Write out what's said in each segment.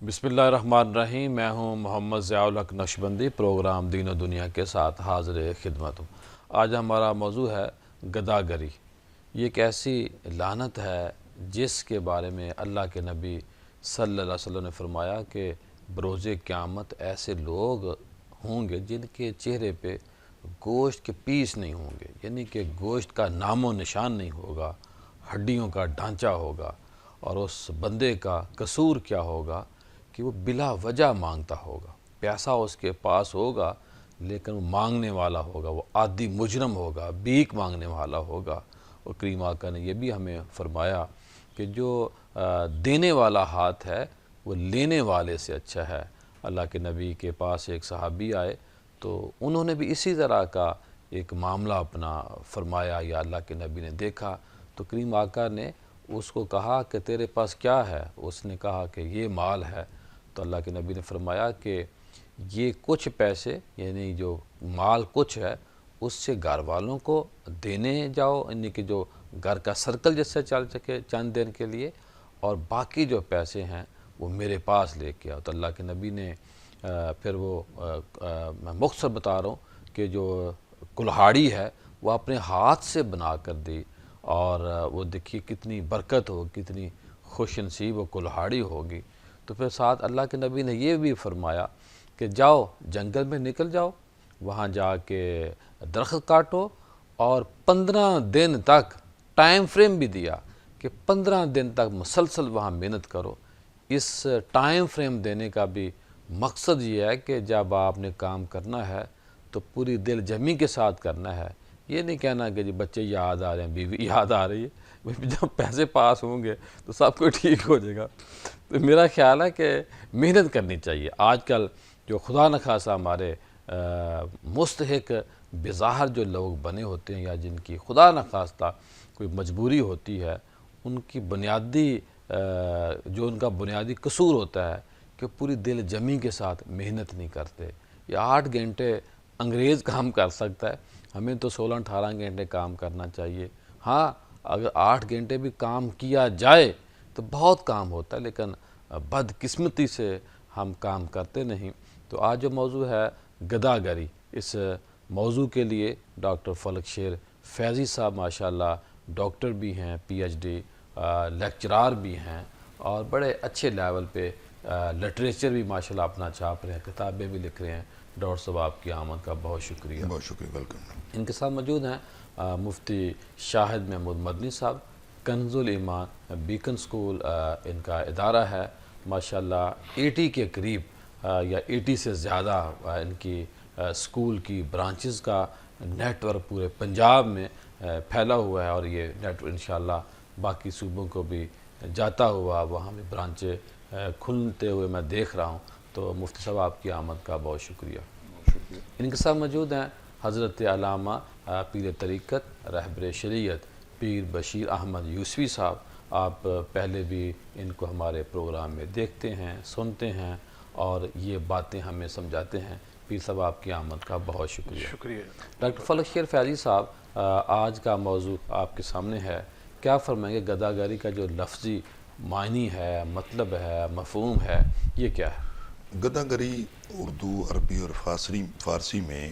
بسم اللہ الرحمن الرحیم۔ میں ہوں محمد ضیاء الحق نقشبندی، پروگرام دین و دنیا کے ساتھ حاضر خدمت ہوں۔ آج ہمارا موضوع ہے گداگری۔ یہ ایک ایسی لعنت ہے جس کے بارے میں اللہ کے نبی صلی اللہ علیہ وسلم نے فرمایا کہ بروز قیامت ایسے لوگ ہوں گے جن کے چہرے پہ گوشت کے پیس نہیں ہوں گے، یعنی کہ گوشت کا نام و نشان نہیں ہوگا، ہڈیوں کا ڈھانچہ ہوگا، اور اس بندے کا قصور کیا ہوگا کہ وہ بلا وجہ مانگتا ہوگا۔ پیسہ اس کے پاس ہوگا لیکن وہ مانگنے والا ہوگا، وہ عادی مجرم ہوگا، بھیک مانگنے والا ہوگا۔ اور کریم آقا نے یہ بھی ہمیں فرمایا کہ جو دینے والا ہاتھ ہے وہ لینے والے سے اچھا ہے۔ اللہ کے نبی کے پاس ایک صحابی آئے تو انہوں نے بھی اسی طرح کا ایک معاملہ اپنا فرمایا یا اللہ کے نبی نے دیکھا تو کریم آقا نے اس کو کہا کہ تیرے پاس کیا ہے؟ اس نے کہا کہ یہ مال ہے۔ تو اللہ کے نبی نے فرمایا کہ یہ کچھ پیسے، یعنی جو مال کچھ ہے، اس سے گھر والوں کو دینے جاؤ، یعنی کہ جو گھر کا سرکل جس سے چل سکے چند دن کے لیے، اور باقی جو پیسے ہیں وہ میرے پاس لے کے آؤ۔ تو اللہ کے نبی نے پھر وہ میں مختصر بتا رہا ہوں کہ جو کلہاڑی ہے وہ اپنے ہاتھ سے بنا کر دی، اور وہ دیکھیے کتنی برکت ہو، کتنی خوش نصیب و کلہاڑی ہوگی۔ تو پھر ساتھ اللہ کے نبی نے یہ بھی فرمایا کہ جاؤ جنگل میں نکل جاؤ، وہاں جا کے درخت کاٹو، اور 15 دن تک ٹائم فریم بھی دیا کہ 15 دن تک مسلسل وہاں محنت کرو۔ اس ٹائم فریم دینے کا بھی مقصد یہ ہے کہ جب آپ نے کام کرنا ہے تو پوری دل جمی کے ساتھ کرنا ہے۔ یہ نہیں کہنا کہ جی بچے یاد آ رہے ہیں، بیوی یاد آ رہی ہے، جب پیسے پاس ہوں گے تو سب کچھ ٹھیک ہو جائے گا۔ تو میرا خیال ہے کہ محنت کرنی چاہیے۔ آج کل جو خدا نخواستہ ہمارے مستحق بظاہر جو لوگ بنے ہوتے ہیں یا جن کی خدا نخواستہ کوئی مجبوری ہوتی ہے، ان کی بنیادی جو ان کا بنیادی قصور ہوتا ہے کہ پوری دل جمی کے ساتھ محنت نہیں کرتے۔ یہ 8 گھنٹے انگریز کام کر سکتا ہے، ہمیں تو 16-18 گھنٹے کام کرنا چاہیے۔ ہاں اگر 8 گھنٹے بھی کام کیا جائے تو بہت کام ہوتا ہے، لیکن بدقسمتی سے ہم کام کرتے نہیں۔ تو آج جو موضوع ہے گداگری، اس موضوع کے لیے ڈاکٹر فلک شیر فیضی صاحب ماشاءاللہ ڈاکٹر بھی ہیں، پی ایچ ڈی لیکچرار بھی ہیں، اور بڑے اچھے لیول پہ لٹریچر بھی ماشاءاللہ اپنا چھاپ رہے ہیں، کتابیں بھی لکھ رہے ہیں۔ ڈاکٹر صاحب آپ کی آمد کا بہت شکریہ۔ بہت شکریہ، ویلکم۔ ان کے ساتھ موجود ہیں مفتی شاہد محمود مدنی صاحب، کنز الایمان بیکن سکول ان کا ادارہ ہے، ماشاءاللہ 80 کے قریب یا 80 سے زیادہ ان کی سکول کی برانچز کا نیٹ ورک پورے پنجاب میں پھیلا ہوا ہے، اور یہ نیٹ ورک انشاءاللہ باقی صوبوں کو بھی جاتا ہوا وہاں بھی برانچیں کھلتے ہوئے میں دیکھ رہا ہوں۔ تو مفتی صاحب آپ کی آمد کا بہت شکریہ۔ ان کے ساتھ موجود ہیں حضرت علامہ پیر طریقت رہبر شریعت پیر بشیر احمد یوسفی صاحب۔ آپ پہلے بھی ان کو ہمارے پروگرام میں دیکھتے ہیں، سنتے ہیں، اور یہ باتیں ہمیں سمجھاتے ہیں۔ پیر صاحب آپ کی آمد کا بہت شکریہ۔ ڈاکٹر فلک شیر فیضی صاحب، آج کا موضوع آپ کے سامنے ہے، کیا فرمائیں گے گداگری کا جو لفظی معنی ہے، مطلب ہے، مفہوم ہے، یہ کیا ہے؟ گداگری اردو، عربی اور فارسی میں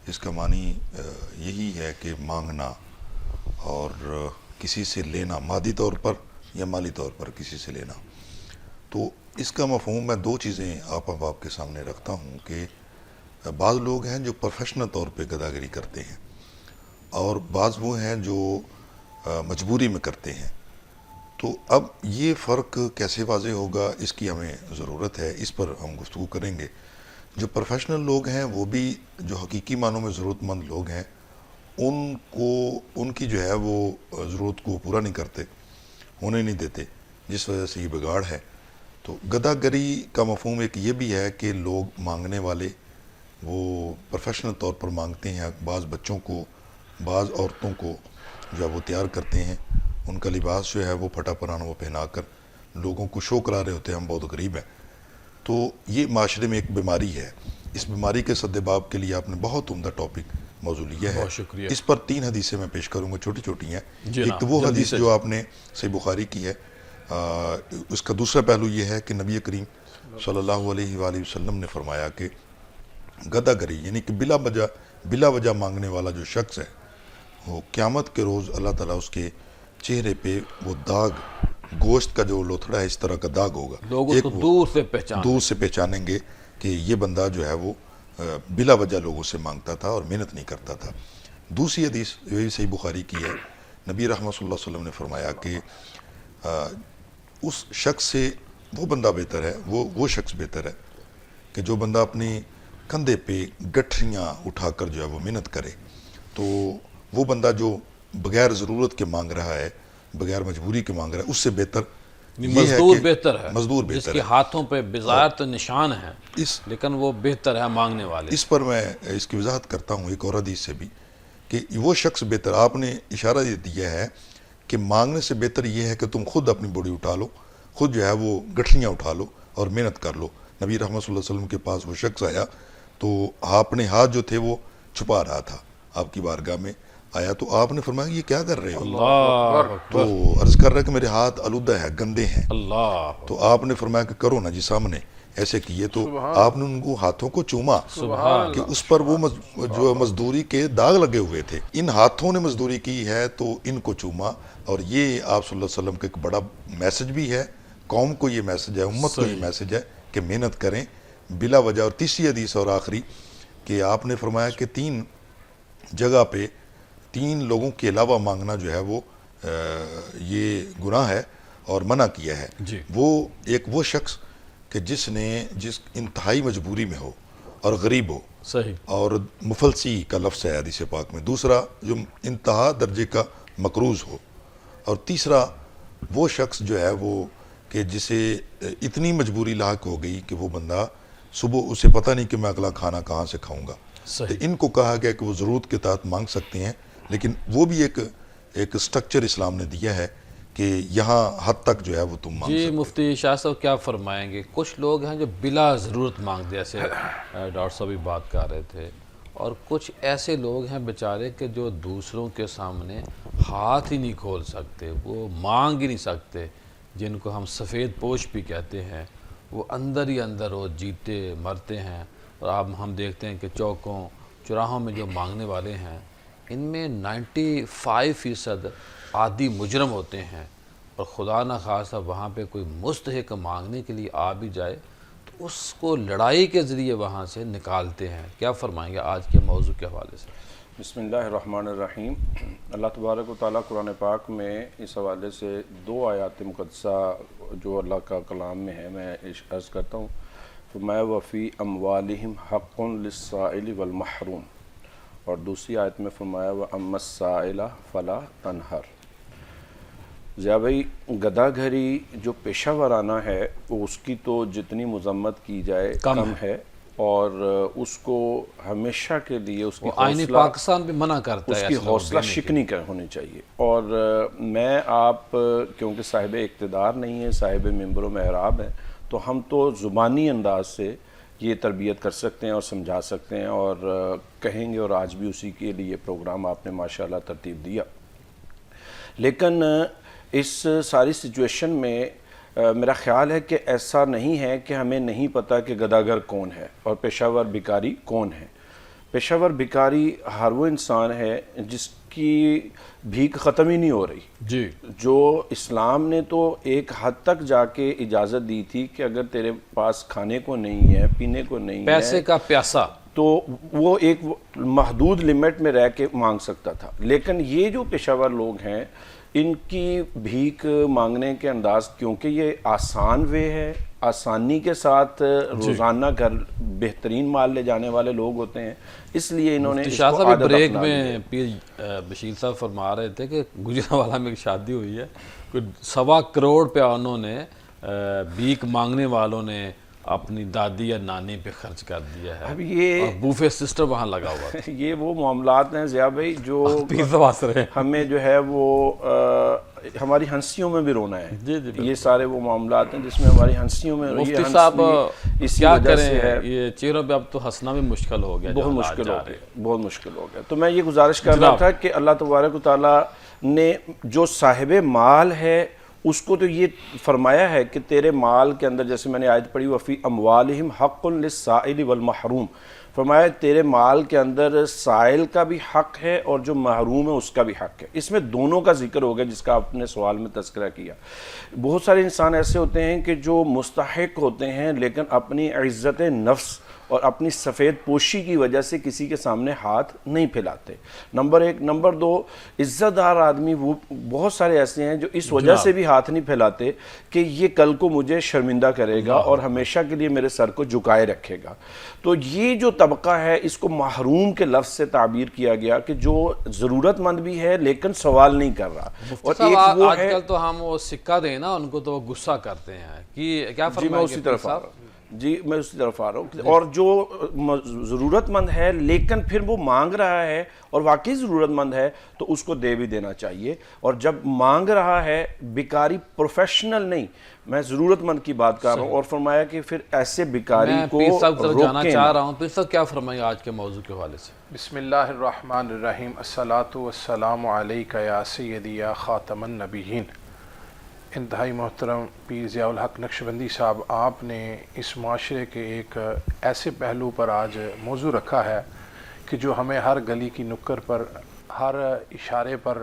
اس کا معنی یہی ہے کہ مانگنا اور کسی سے لینا، مادی طور پر یا مالی طور پر کسی سے لینا۔ تو اس کا مفہوم میں 2 چیزیں آپ کے سامنے رکھتا ہوں کہ بعض لوگ ہیں جو پروفیشنل طور پہ گداگری کرتے ہیں، اور بعض وہ ہیں جو مجبوری میں کرتے ہیں۔ تو اب یہ فرق کیسے واضح ہوگا، اس کی ہمیں ضرورت ہے، اس پر ہم گفتگو کریں گے۔ جو پروفیشنل لوگ ہیں وہ بھی جو حقیقی معنوں میں ضرورت مند لوگ ہیں، ان کی جو ہے وہ ضرورت کو پورا نہیں کرتے، ہونے نہیں دیتے، جس وجہ سے یہ بگاڑ ہے۔ تو گداگری کا مفہوم ایک یہ بھی ہے کہ لوگ مانگنے والے وہ پروفیشنل طور پر مانگتے ہیں، بعض بچوں کو، بعض عورتوں کو جو ہے وہ تیار کرتے ہیں، ان کا لباس جو ہے وہ پھٹا پرانا وہ پہنا کر لوگوں کو شو کرا رہے ہوتے ہیں ہم بہت غریب ہیں۔ تو یہ معاشرے میں ایک بیماری ہے۔ اس بیماری کے سدباب کے لیے آپ نے بہت عمدہ ٹاپک موضوع لیا ہے۔ بہت شکریہ۔ اس پر 3 حدیثیں میں پیش کروں گا، چھوٹی چھوٹی ہیں۔ جی ایک تو وہ جلدی حدیث سے جو آپ نے صحیح بخاری کی ہے، اس کا دوسرا پہلو یہ ہے کہ نبی کریم صلی اللہ علیہ وآلہ وسلم نے فرمایا کہ گدہ گری یعنی کہ بلا وجہ مانگنے والا جو شخص ہے وہ قیامت کے روز اللہ تعالیٰ اس کے چہرے پہ وہ داغ گوشت کا جو لوتھڑا ہے اس طرح کا داغ ہوگا، لوگ اس کو دور سے پہچانیں گے کہ یہ بندہ جو ہے وہ بلا وجہ لوگوں سے مانگتا تھا اور محنت نہیں کرتا تھا۔ دوسری حدیث یہ صحیح بخاری کی ہے، نبی رحمت صلی اللہ علیہ وسلم نے فرمایا کہ اس شخص سے وہ بندہ بہتر ہے، وہ شخص بہتر ہے کہ جو بندہ اپنے کندھے پہ گٹھریاں اٹھا کر جو ہے وہ محنت کرے۔ تو وہ بندہ جو بغیر ضرورت کے مانگ رہا ہے، بغیر مجبوری کے مانگ رہا ہے، اس سے بہتر مزدور بہتر ہے، مزدور بہتر ہے، جس کے ہاتھوں پہ بظاہر تو نشان ہیں لیکن وہ بہتر ہے مانگنے والے۔ اس پر میں اس کی وضاحت کرتا ہوں ایک اور حدیث سے بھی کہ وہ شخص بہتر، آپ نے اشارہ دیا ہے کہ مانگنے سے بہتر یہ ہے کہ تم خود اپنی بوڑی اٹھا لو، خود جو ہے وہ گٹھلیاں اٹھا لو اور محنت کر لو۔ نبی رحمت صلی اللہ علیہ وسلم کے پاس وہ شخص آیا تو آپ نے ہاتھ جو تھے وہ چھپا رہا تھا، آپ کی بارگاہ میں آیا تو آپ نے فرمایا یہ کیا کر رہے ہو؟ اللہ تو عرض کر رہا ہے کہ میرے ہاتھ آلودہ ہے، گندے ہیں۔ اللہ تو آپ نے فرمایا کہ کرو نا جی سامنے، ایسے کیے تو آپ نے ان کو ہاتھوں کو چوما کہ اس پر وہ جو مزدوری کے داغ لگے ہوئے تھے، ان ہاتھوں نے مزدوری کی ہے تو ان کو چوما۔ اور یہ آپ صلی اللہ علیہ وسلم کا ایک بڑا میسج بھی ہے، قوم کو یہ میسج ہے، امت کو یہ میسج ہے کہ محنت کریں بلا وجہ۔ اور تیسری حدیث اور آخری کہ آپ نے فرمایا کہ 3 جگہ پہ 3 لوگوں کے علاوہ مانگنا جو ہے وہ یہ گناہ ہے اور منع کیا ہے۔ وہ شخص کہ جس انتہائی مجبوری میں ہو اور غریب ہو، صحیح، اور مفلسی کا لفظ ہے حدیث پاک میں۔ دوسرا جو انتہا درجے کا مقروض ہو، اور تیسرا وہ شخص جو ہے وہ کہ جسے اتنی مجبوری لاحق ہو گئی کہ وہ بندہ صبح اسے پتہ نہیں کہ میں اگلا کھانا کہاں سے کھاؤں گا۔ تو ان کو کہا گیا کہ وہ ضرورت کے تحت مانگ سکتے ہیں، لیکن وہ بھی ایک سٹرکچر اسلام نے دیا ہے کہ یہاں حد تک جو ہے وہ تم مانگ سکتے۔ مفتی شاہ صاحب کیا فرمائیں گے؟ کچھ لوگ ہیں جو بلا ضرورت مانگتے، جیسے ڈاکٹر صاحب بھی بات کر رہے تھے، اور کچھ ایسے لوگ ہیں بیچارے کہ جو دوسروں کے سامنے ہاتھ ہی نہیں کھول سکتے، وہ مانگ ہی نہیں سکتے، جن کو ہم سفید پوش بھی کہتے ہیں۔ وہ اندر ہی اندر وہ جیتے مرتے ہیں، اور اب ہم دیکھتے ہیں کہ چوکوں چوراہوں میں جو مانگنے والے ہیں ان میں 95% عادی مجرم ہوتے ہیں، اور خدا نہ خواستہ وہاں پہ کوئی مستحق مانگنے کے لیے آ بھی جائے تو اس کو لڑائی کے ذریعے وہاں سے نکالتے ہیں۔ کیا فرمائیں گے آج کے موضوع کے حوالے سے؟ بسم اللہ الرحمن الرحیم۔ اللہ تبارک و تعالیٰ قرآن پاک میں اس حوالے سے 2 آیات مقدسہ جو اللہ کا کلام میں ہے میں عرض کرتا ہوں۔ فرمایا وفی اموالہم حق للسائل والمحروم، اور دوسری آیت میں فرمایا واما السائل فلا تنہر۔ ضیاء بھائی، گدھا گھری جو پیشہ ورانہ ہے وہ اس کی تو جتنی مذمت کی جائے کم ہے، اور اس کو ہمیشہ کے لیے اس کی آئین پاکستان بھی منع کرتا ہے، اس کی حوصلہ شکنی ہونی چاہیے۔ اور میں آپ کیونکہ صاحب اقتدار نہیں ہے، صاحب منبر و محراب ہیں، تو ہم تو زبانی انداز سے یہ تربیت کر سکتے ہیں اور سمجھا سکتے ہیں اور کہیں گے، اور آج بھی اسی کے لیے پروگرام آپ نے ماشاءاللہ ترتیب دیا۔ لیکن اس ساری سچویشن میں میرا خیال ہے کہ ایسا نہیں ہے کہ ہمیں نہیں پتہ کہ گداگر کون ہے اور پیشہ ور بھکاری کون ہے۔ پیشہ ور بھکاری ہر وہ انسان ہے جس کی بھیک ختم ہی نہیں ہو رہی، جی، جو اسلام نے تو ایک حد تک جا کے اجازت دی تھی کہ اگر تیرے پاس کھانے کو نہیں ہے، پینے کو نہیں ہے، پیسے کا پیاسا، تو وہ ایک محدود لمٹ میں رہ کے مانگ سکتا تھا۔ لیکن یہ جو پیشہ ور لوگ ہیں ان کی بھیک مانگنے کے انداز، کیونکہ یہ آسان وے ہے، آسانی کے ساتھ روزانہ گھر بہترین مال لے جانے والے لوگ ہوتے ہیں، اس لیے انہوں نے اس کو صاحب عادت بریک اپنا میں پیر بشیر صاحب فرما رہے تھے کہ گجرانوالہ میں ایک شادی ہوئی ہے، کوئی 1.25 کروڑ روپیہ انہوں نے بھیک مانگنے والوں نے اپنی دادی یا نانی پہ خرچ کر دیا ہے، اب یہ اور بوفے سسٹم وہاں لگا ہوا تھا۔ یہ وہ معاملات ہیں ضیاء بھائی جو رہے ہمیں جو ہے وہ ہماری ہنسیوں میں بھی رونا ہے۔ جی جی، یہ سارے وہ معاملات ہیں جس میں ہماری ہنسیوں میں مفتی صاحب کیا کریں، یہ چہروں پہ اب تو ہنسنا بھی مشکل ہو گیا، بہت مشکل ہو گیا، بہت مشکل ہو گیا۔ تو میں یہ گزارش کر رہا تھا کہ اللہ تبارک و تعالیٰ نے جو صاحب مال ہے اس کو تو یہ فرمایا ہے کہ تیرے مال کے اندر، جیسے میں نے آیت پڑھی وفی اموالہم حق للسائل والمحروم، فرمایا تیرے مال کے اندر سائل کا بھی حق ہے اور جو محروم ہے اس کا بھی حق ہے. اس میں دونوں کا ذکر ہو گیا جس کا آپ نے سوال میں تذکرہ کیا. بہت سارے انسان ایسے ہوتے ہیں کہ جو مستحق ہوتے ہیں لیکن اپنی عزت نفس اور اپنی سفید پوشی کی وجہ سے کسی کے سامنے ہاتھ نہیں پھیلاتے. نمبر ایک. نمبر دو، عزت دار آدمی وہ بہت سارے ایسے ہیں جو اس وجہ سے بھی ہاتھ نہیں پھیلاتے کہ یہ کل کو مجھے شرمندہ کرے گا اور ہمیشہ کے لیے میرے سر کو جھکائے رکھے گا. تو یہ جو طبقہ ہے اس کو محروم کے لفظ سے تعبیر کیا گیا کہ جو ضرورت مند بھی ہے لیکن سوال نہیں کر رہا. اور ایک وہ آج ہے، کل تو ہم وہ سکہ دیں نا ان کو تو وہ غصہ کرتے ہیں کہ کیا جی میں فرمائیں گے اسی طرف صاحب؟ آ رہا ہوں. جی میں اسی طرف آ رہا ہوں. اور جو ضرورت مند ہے لیکن پھر وہ مانگ رہا ہے اور واقعی ضرورت مند ہے تو اس کو دے بھی دینا چاہیے. اور جب مانگ رہا ہے، بیکاری پروفیشنل نہیں، میں ضرورت مند کی بات کر رہا ہوں. اور فرمایا کہ پھر ایسے بیکاری میں کو پیر صاحب کی طرف جانا روکیں. چاہ رہا ہوں. پیر صاحب کیا فرمائیں گے آج کے موضوع کے حوالے سے؟ بسم اللہ الرحمن الرحیم. الصلاۃ والسلام علیک یا سیدی یا خاتم النبیین. انتہائی محترم پیر ضیاء الحق نقشبندی صاحب، آپ نے اس معاشرے کے ایک ایسے پہلو پر آج موضوع رکھا ہے کہ جو ہمیں ہر گلی کی نکر پر، ہر اشارے پر،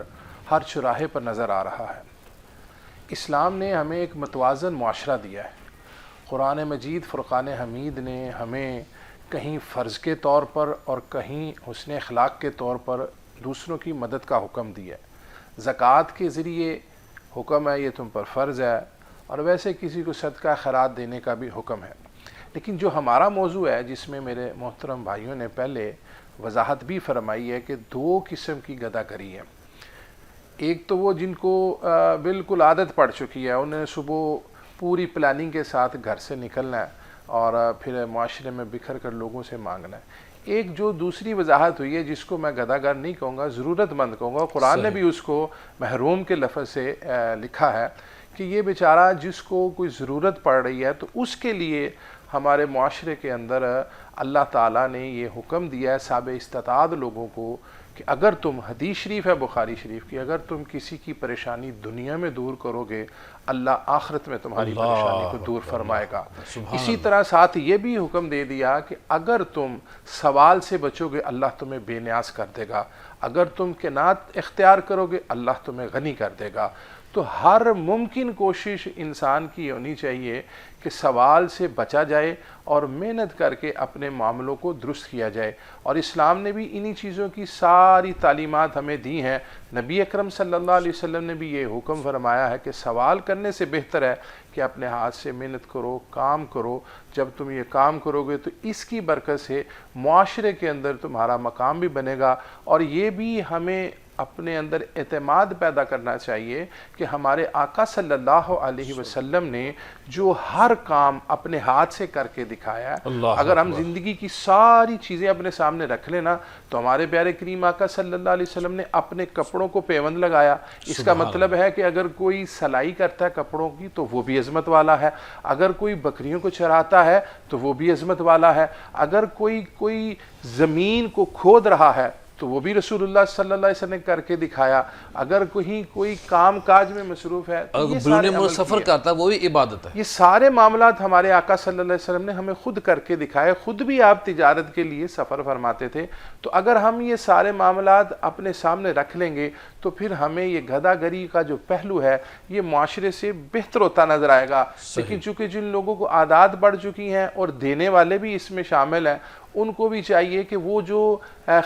ہر چوراہے پر نظر آ رہا ہے. اسلام نے ہمیں ایک متوازن معاشرہ دیا ہے. قرآن مجید فرقان حمید نے ہمیں کہیں فرض کے طور پر اور کہیں حسن اخلاق کے طور پر دوسروں کی مدد کا حکم دیا ہے. زکوٰۃ کے ذریعے حکم ہے، یہ تم پر فرض ہے، اور ویسے کسی کو صدقہ خیرات دینے کا بھی حکم ہے. لیکن جو ہمارا موضوع ہے جس میں میرے محترم بھائیوں نے پہلے وضاحت بھی فرمائی ہے کہ دو قسم کی گداگری ہے. ایک تو وہ جن کو بالکل عادت پڑ چکی ہے، انہیں صبح پوری پلاننگ کے ساتھ گھر سے نکلنا ہے اور پھر معاشرے میں بکھر کر لوگوں سے مانگنا ہے. ایک جو دوسری وضاحت ہوئی ہے جس کو میں گداگر نہیں کہوں گا، ضرورت مند کہوں گا. قرآن نے بھی اس کو محروم کے لفظ سے لکھا ہے کہ یہ بیچارہ جس کو کوئی ضرورت پڑ رہی ہے تو اس کے لیے ہمارے معاشرے کے اندر اللہ تعالیٰ نے یہ حکم دیا ہے صاحب استطاعت لوگوں کو کہ اگر تم، حدیث شریف ہے بخاری شریف کی، اگر تم کسی کی پریشانی دنیا میں دور کرو گے اللہ آخرت میں تمہاری پریشانی کو دور فرمائے گا. اسی طرح ساتھ یہ بھی حکم دے دیا کہ اگر تم سوال سے بچو گے اللہ تمہیں بے نیاز کر دے گا، اگر تم قناعت اختیار کرو گے اللہ تمہیں غنی کر دے گا. تو ہر ممکن کوشش انسان کی ہونی چاہیے کہ سوال سے بچا جائے اور محنت کر کے اپنے معاملوں کو درست کیا جائے. اور اسلام نے بھی انہی چیزوں کی ساری تعلیمات ہمیں دی ہیں. نبی اکرم صلی اللہ علیہ وسلم نے بھی یہ حکم فرمایا ہے کہ سوال کرنے سے بہتر ہے کہ اپنے ہاتھ سے محنت کرو، کام کرو. جب تم یہ کام کرو گے تو اس کی برکت سے معاشرے کے اندر تمہارا مقام بھی بنے گا. اور یہ بھی ہمیں اپنے اندر اعتماد پیدا کرنا چاہیے کہ ہمارے آقا صلی اللہ علیہ وسلم نے جو ہر کام اپنے ہاتھ سے کر کے دکھایا ہے، اگر ہم زندگی کی ساری چیزیں اپنے سامنے رکھ لینا تو ہمارے پیارے کریم آقا صلی اللہ علیہ وسلم نے اپنے کپڑوں کو پیوند لگایا. اس کا مطلب ہے کہ اگر کوئی سلائی کرتا ہے کپڑوں کی تو وہ بھی عظمت والا ہے، اگر کوئی بکریوں کو چراتا ہے تو وہ بھی عظمت والا ہے، اگر کوئی زمین کو کھود رہا ہے تو وہ بھی رسول اللہ صلی اللہ علیہ وسلم نے کر کے دکھایا. اگر کوئی کام کاج میں مصروف ہے تو یہ سارے عمل سفر کرتا ہے وہ بھی عبادت ہے. یہ سارے معاملات ہمارے آقا صلی اللہ علیہ وسلم نے ہمیں خود کر کے دکھائے. خود بھی آپ تجارت کے لیے سفر فرماتے تھے. تو اگر ہم یہ سارے معاملات اپنے سامنے رکھ لیں گے تو پھر ہمیں یہ گداگری کا جو پہلو ہے یہ معاشرے سے بہتر ہوتا نظر آئے گا. لیکن چونکہ جن لوگوں کو عادات بڑھ چکی ہیں اور دینے والے بھی اس میں شامل ہیں، ان کو بھی چاہیے کہ وہ جو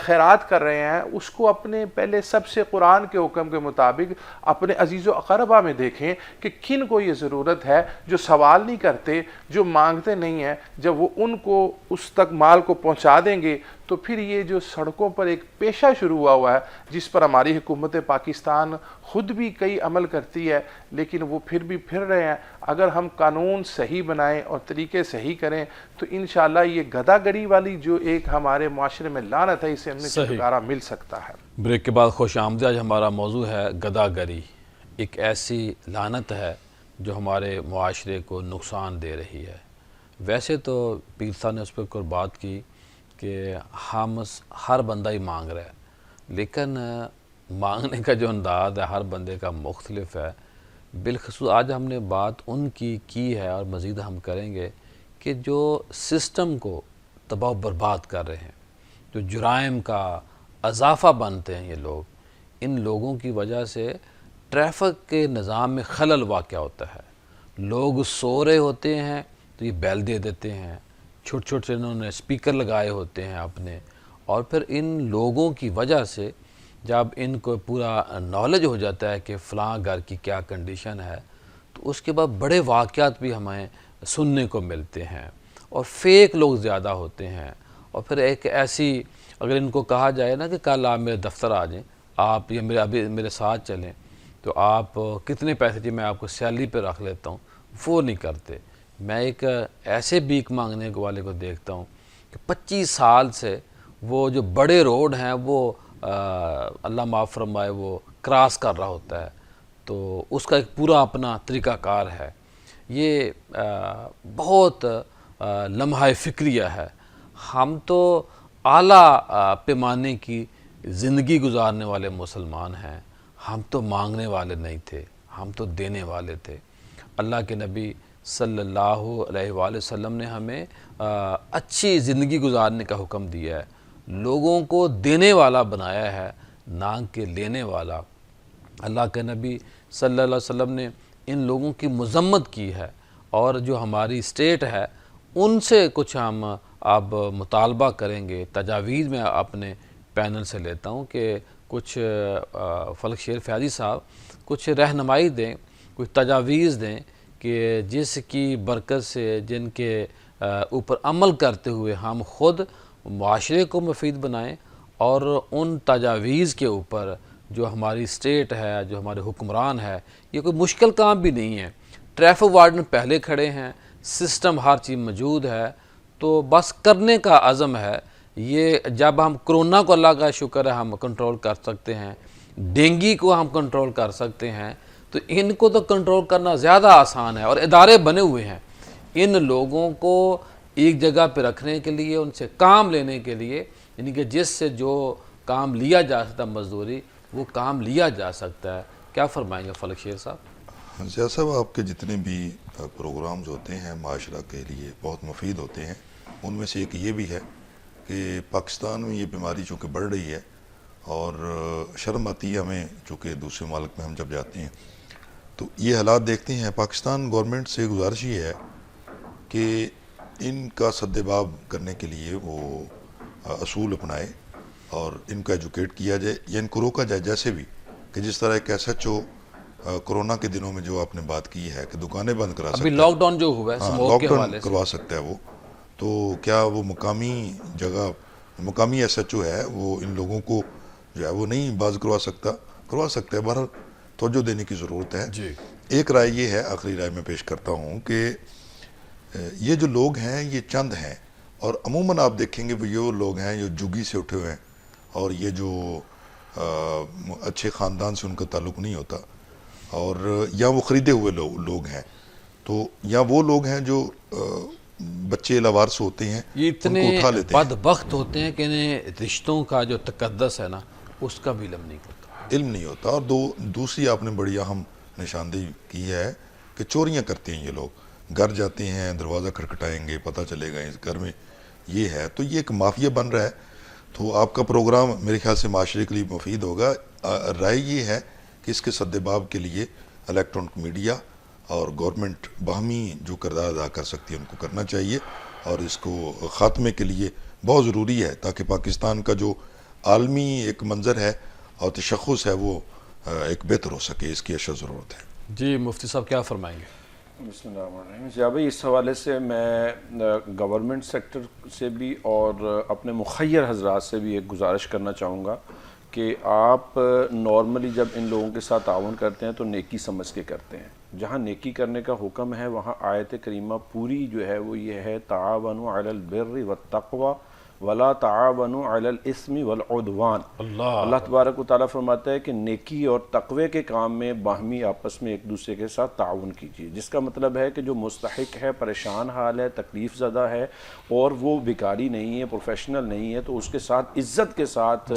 خیرات کر رہے ہیں اس کو اپنے پہلے سب سے قرآن کے حکم کے مطابق اپنے عزیز و اقربا میں دیکھیں کہ کن کو یہ ضرورت ہے، جو سوال نہیں کرتے، جو مانگتے نہیں ہیں. جب وہ ان کو اس تک مال کو پہنچا دیں گے تو پھر یہ جو سڑکوں پر ایک پیشہ شروع ہوا ہے جس پر ہماری حکومت پاکستان خود بھی کئی عمل کرتی ہے لیکن وہ پھر بھی پھر رہے ہیں. اگر ہم قانون صحیح بنائیں اور طریقے صحیح کریں تو انشاءاللہ یہ گداگری والی جو ایک ہمارے معاشرے میں لعنت ہے اسے ہمیں چھٹکارا مل سکتا ہے. بریک کے بعد خوش آمدید. آج ہمارا موضوع ہے گداگری. ایک ایسی لعنت ہے جو ہمارے معاشرے کو نقصان دے رہی ہے. ویسے تو پیر صاحب نے اس پر بات کی کہ ہم ہر بندہ ہی مانگ رہا ہے، لیکن مانگنے کا جو انداز ہے ہر بندے کا مختلف ہے. بالخصوص آج ہم نے بات ان کی ہے اور مزید ہم کریں گے کہ جو سسٹم کو تباہ و برباد کر رہے ہیں، جو جرائم کا اضافہ بنتے ہیں یہ لوگ، ان لوگوں کی وجہ سے ٹریفک کے نظام میں خلل واقع ہوتا ہے۔ لوگ سو رہے ہوتے ہیں تو یہ بیل دے دیتے ہیں، چھوٹے چھوٹے انہوں نے اسپیکر لگائے ہوتے ہیں اپنے، اور پھر ان لوگوں کی وجہ سے جب ان کو پورا نالج ہو جاتا ہے کہ فلاں گھر کی کیا کنڈیشن ہے، تو اس کے بعد بڑے واقعات بھی ہمیں سننے کو ملتے ہیں، اور فیک لوگ زیادہ ہوتے ہیں۔ اور پھر ایک ایسی، اگر ان کو کہا جائے نا کہ کل آپ میرے دفتر آ جائیں، آپ یہ ابھی میرے ساتھ چلیں، تو آپ کتنے پیسے جی میں آپ کو سیلری پہ رکھ لیتا ہوں، وہ نہیں کرتے۔ میں ایک ایسے بھیک مانگنے والے کو دیکھتا ہوں کہ 25 سال سے وہ جو بڑے روڈ ہیں وہ اللہ معاف فرمائے وہ کراس کر رہا ہوتا ہے، تو اس کا ایک پورا اپنا طریقہ کار ہے۔ یہ بہت لمحہ فکریہ ہے۔ ہم تو اعلیٰ پیمانے کی زندگی گزارنے والے مسلمان ہیں، ہم تو مانگنے والے نہیں تھے، ہم تو دینے والے تھے۔ اللہ کے نبی صلی اللہ علیہ وآلہ وسلم نے ہمیں اچھی زندگی گزارنے کا حکم دیا ہے، لوگوں کو دینے والا بنایا ہے، نہ کہ لینے والا۔ اللہ کے نبی صلی اللہ علیہ وسلم نے ان لوگوں کی مذمت کی ہے، اور جو ہماری اسٹیٹ ہے ان سے کچھ ہم اب مطالبہ کریں گے۔ تجاویز میں اپنے پینل سے لیتا ہوں کہ کچھ فلک شیر فیاضی صاحب کچھ رہنمائی دیں، کچھ تجاویز دیں کہ جس کی برکت سے، جن کے اوپر عمل کرتے ہوئے ہم خود معاشرے کو مفید بنائیں، اور ان تجاویز کے اوپر جو ہماری اسٹیٹ ہے، جو ہمارے حکمران ہے، یہ کوئی مشکل کام بھی نہیں ہے۔ ٹریفک وارڈن پہلے کھڑے ہیں، سسٹم ہر چیز موجود ہے، تو بس کرنے کا عزم ہے۔ یہ جب ہم کرونا کو، اللہ کا شکر ہے، ہم کنٹرول کر سکتے ہیں، ڈینگی کو ہم کنٹرول کر سکتے ہیں، تو ان کو تو کنٹرول کرنا زیادہ آسان ہے، اور ادارے بنے ہوئے ہیں ان لوگوں کو ایک جگہ پہ رکھنے کے لیے، ان سے کام لینے کے لیے، یعنی کہ جس سے جو کام لیا جا سکتا مزدوری، وہ کام لیا جا سکتا ہے۔ کیا فرمائیں گے فلک شیر صاحب؟ ضیاء صاحب، آپ کے جتنے بھی پروگرامز ہوتے ہیں معاشرہ کے لیے بہت مفید ہوتے ہیں۔ ان میں سے ایک یہ بھی ہے کہ پاکستان میں یہ بیماری چونکہ بڑھ رہی ہے، اور شرم آتی ہے ہمیں، چونکہ دوسرے ملک میں ہم جب جاتے ہیں تو یہ حالات دیکھتے ہیں۔ پاکستان گورنمنٹ سے گزارش یہ ہے کہ ان کا سدباب کرنے کے لیے وہ اصول اپنائے، اور ان کو ایجوکیٹ کیا جائے، یا ان کو روکا جائے، جیسے بھی کہ جس طرح ایک SHO کورونا کے دنوں میں جو آپ نے بات کی ہے کہ دکانیں بند کرا سکتا ہے، ابھی لاک ڈاؤن جو ہوا ہے اسموک کے لاک حوالے ڈاؤن سے، کروا سکتا ہے وہ، تو کیا وہ مقامی جگہ، مقامی SHO ہے، وہ ان لوگوں کو جو ہے وہ نہیں باز کروا سکتا ہے؟ بہرحال توجہ دینے کی ضرورت ہے۔ جی ایک رائے یہ ہے، آخری رائے میں پیش کرتا ہوں، کہ یہ جو لوگ ہیں یہ چند ہیں، اور عموماً آپ دیکھیں گے وہ یہ لوگ ہیں جو جگی سے اٹھے ہوئے ہیں، اور یہ جو اچھے خاندان سے ان کا تعلق نہیں ہوتا، اور یا وہ خریدے ہوئے لوگ ہیں، تو یا وہ لوگ ہیں جو بچے لاوارث ہوتے ہیں، یہ ان کو اتنے اٹھا لیتے ہیں، بدبخت ہوتے ہیں کہ انہیں رشتوں کا جو تقدس ہے نا، اس کا بھی علم نہیں ہوتا۔ علم نہیں ہوتا۔ اور دوسری آپ نے بڑی اہم نشاندہی کی ہے کہ چوریاں کرتے ہیں یہ لوگ، گھر جاتے ہیں، دروازہ کھٹکھٹائیں گے، پتہ چلے گا اس گھر میں یہ ہے، تو یہ ایک مافیا بن رہا ہے۔ تو آپ کا پروگرام میرے خیال سے معاشرے کے لیے مفید ہوگا۔ رائے یہ ہے کہ اس کے سدباب کے لیے الیکٹرانک میڈیا اور گورنمنٹ باہمی جو کردار ادا کر سکتی ہے ان کو کرنا چاہیے، اور اس کو خاتمے کے لیے بہت ضروری ہے، تاکہ پاکستان کا جو عالمی ایک منظر ہے اور تشخص ہے وہ ایک بہتر ہو سکے، اس کی اشد ضرورت ہے۔ جی مفتی صاحب کیا فرمائیں گے؟ بسم اللہ الرحمن الرحیم۔ ضیاء بھائی، اس حوالے سے میں گورنمنٹ سیکٹر سے بھی اور اپنے مخیر حضرات سے بھی ایک گزارش کرنا چاہوں گا کہ آپ نارملی جب ان لوگوں کے ساتھ تعاون کرتے ہیں تو نیکی سمجھ کے کرتے ہیں۔ جہاں نیکی کرنے کا حکم ہے وہاں آیت کریمہ پوری جو ہے وہ یہ ہے، تعاونوا علی البر والتقوی ولا تعاونوا علی الاثم والعدوان. اللہ تبارک و تعالیٰ فرماتا ہے کہ نیکی اور تقوی کے کام میں باہمی آپس میں ایک دوسرے کے ساتھ تعاون کیجیے، جس کا مطلب ہے کہ جو مستحق ہے، پریشان حال ہے، تکلیف زدہ ہے اور وہ بیکاری نہیں ہے، پروفیشنل نہیں ہے، تو اس کے ساتھ عزت کے ساتھ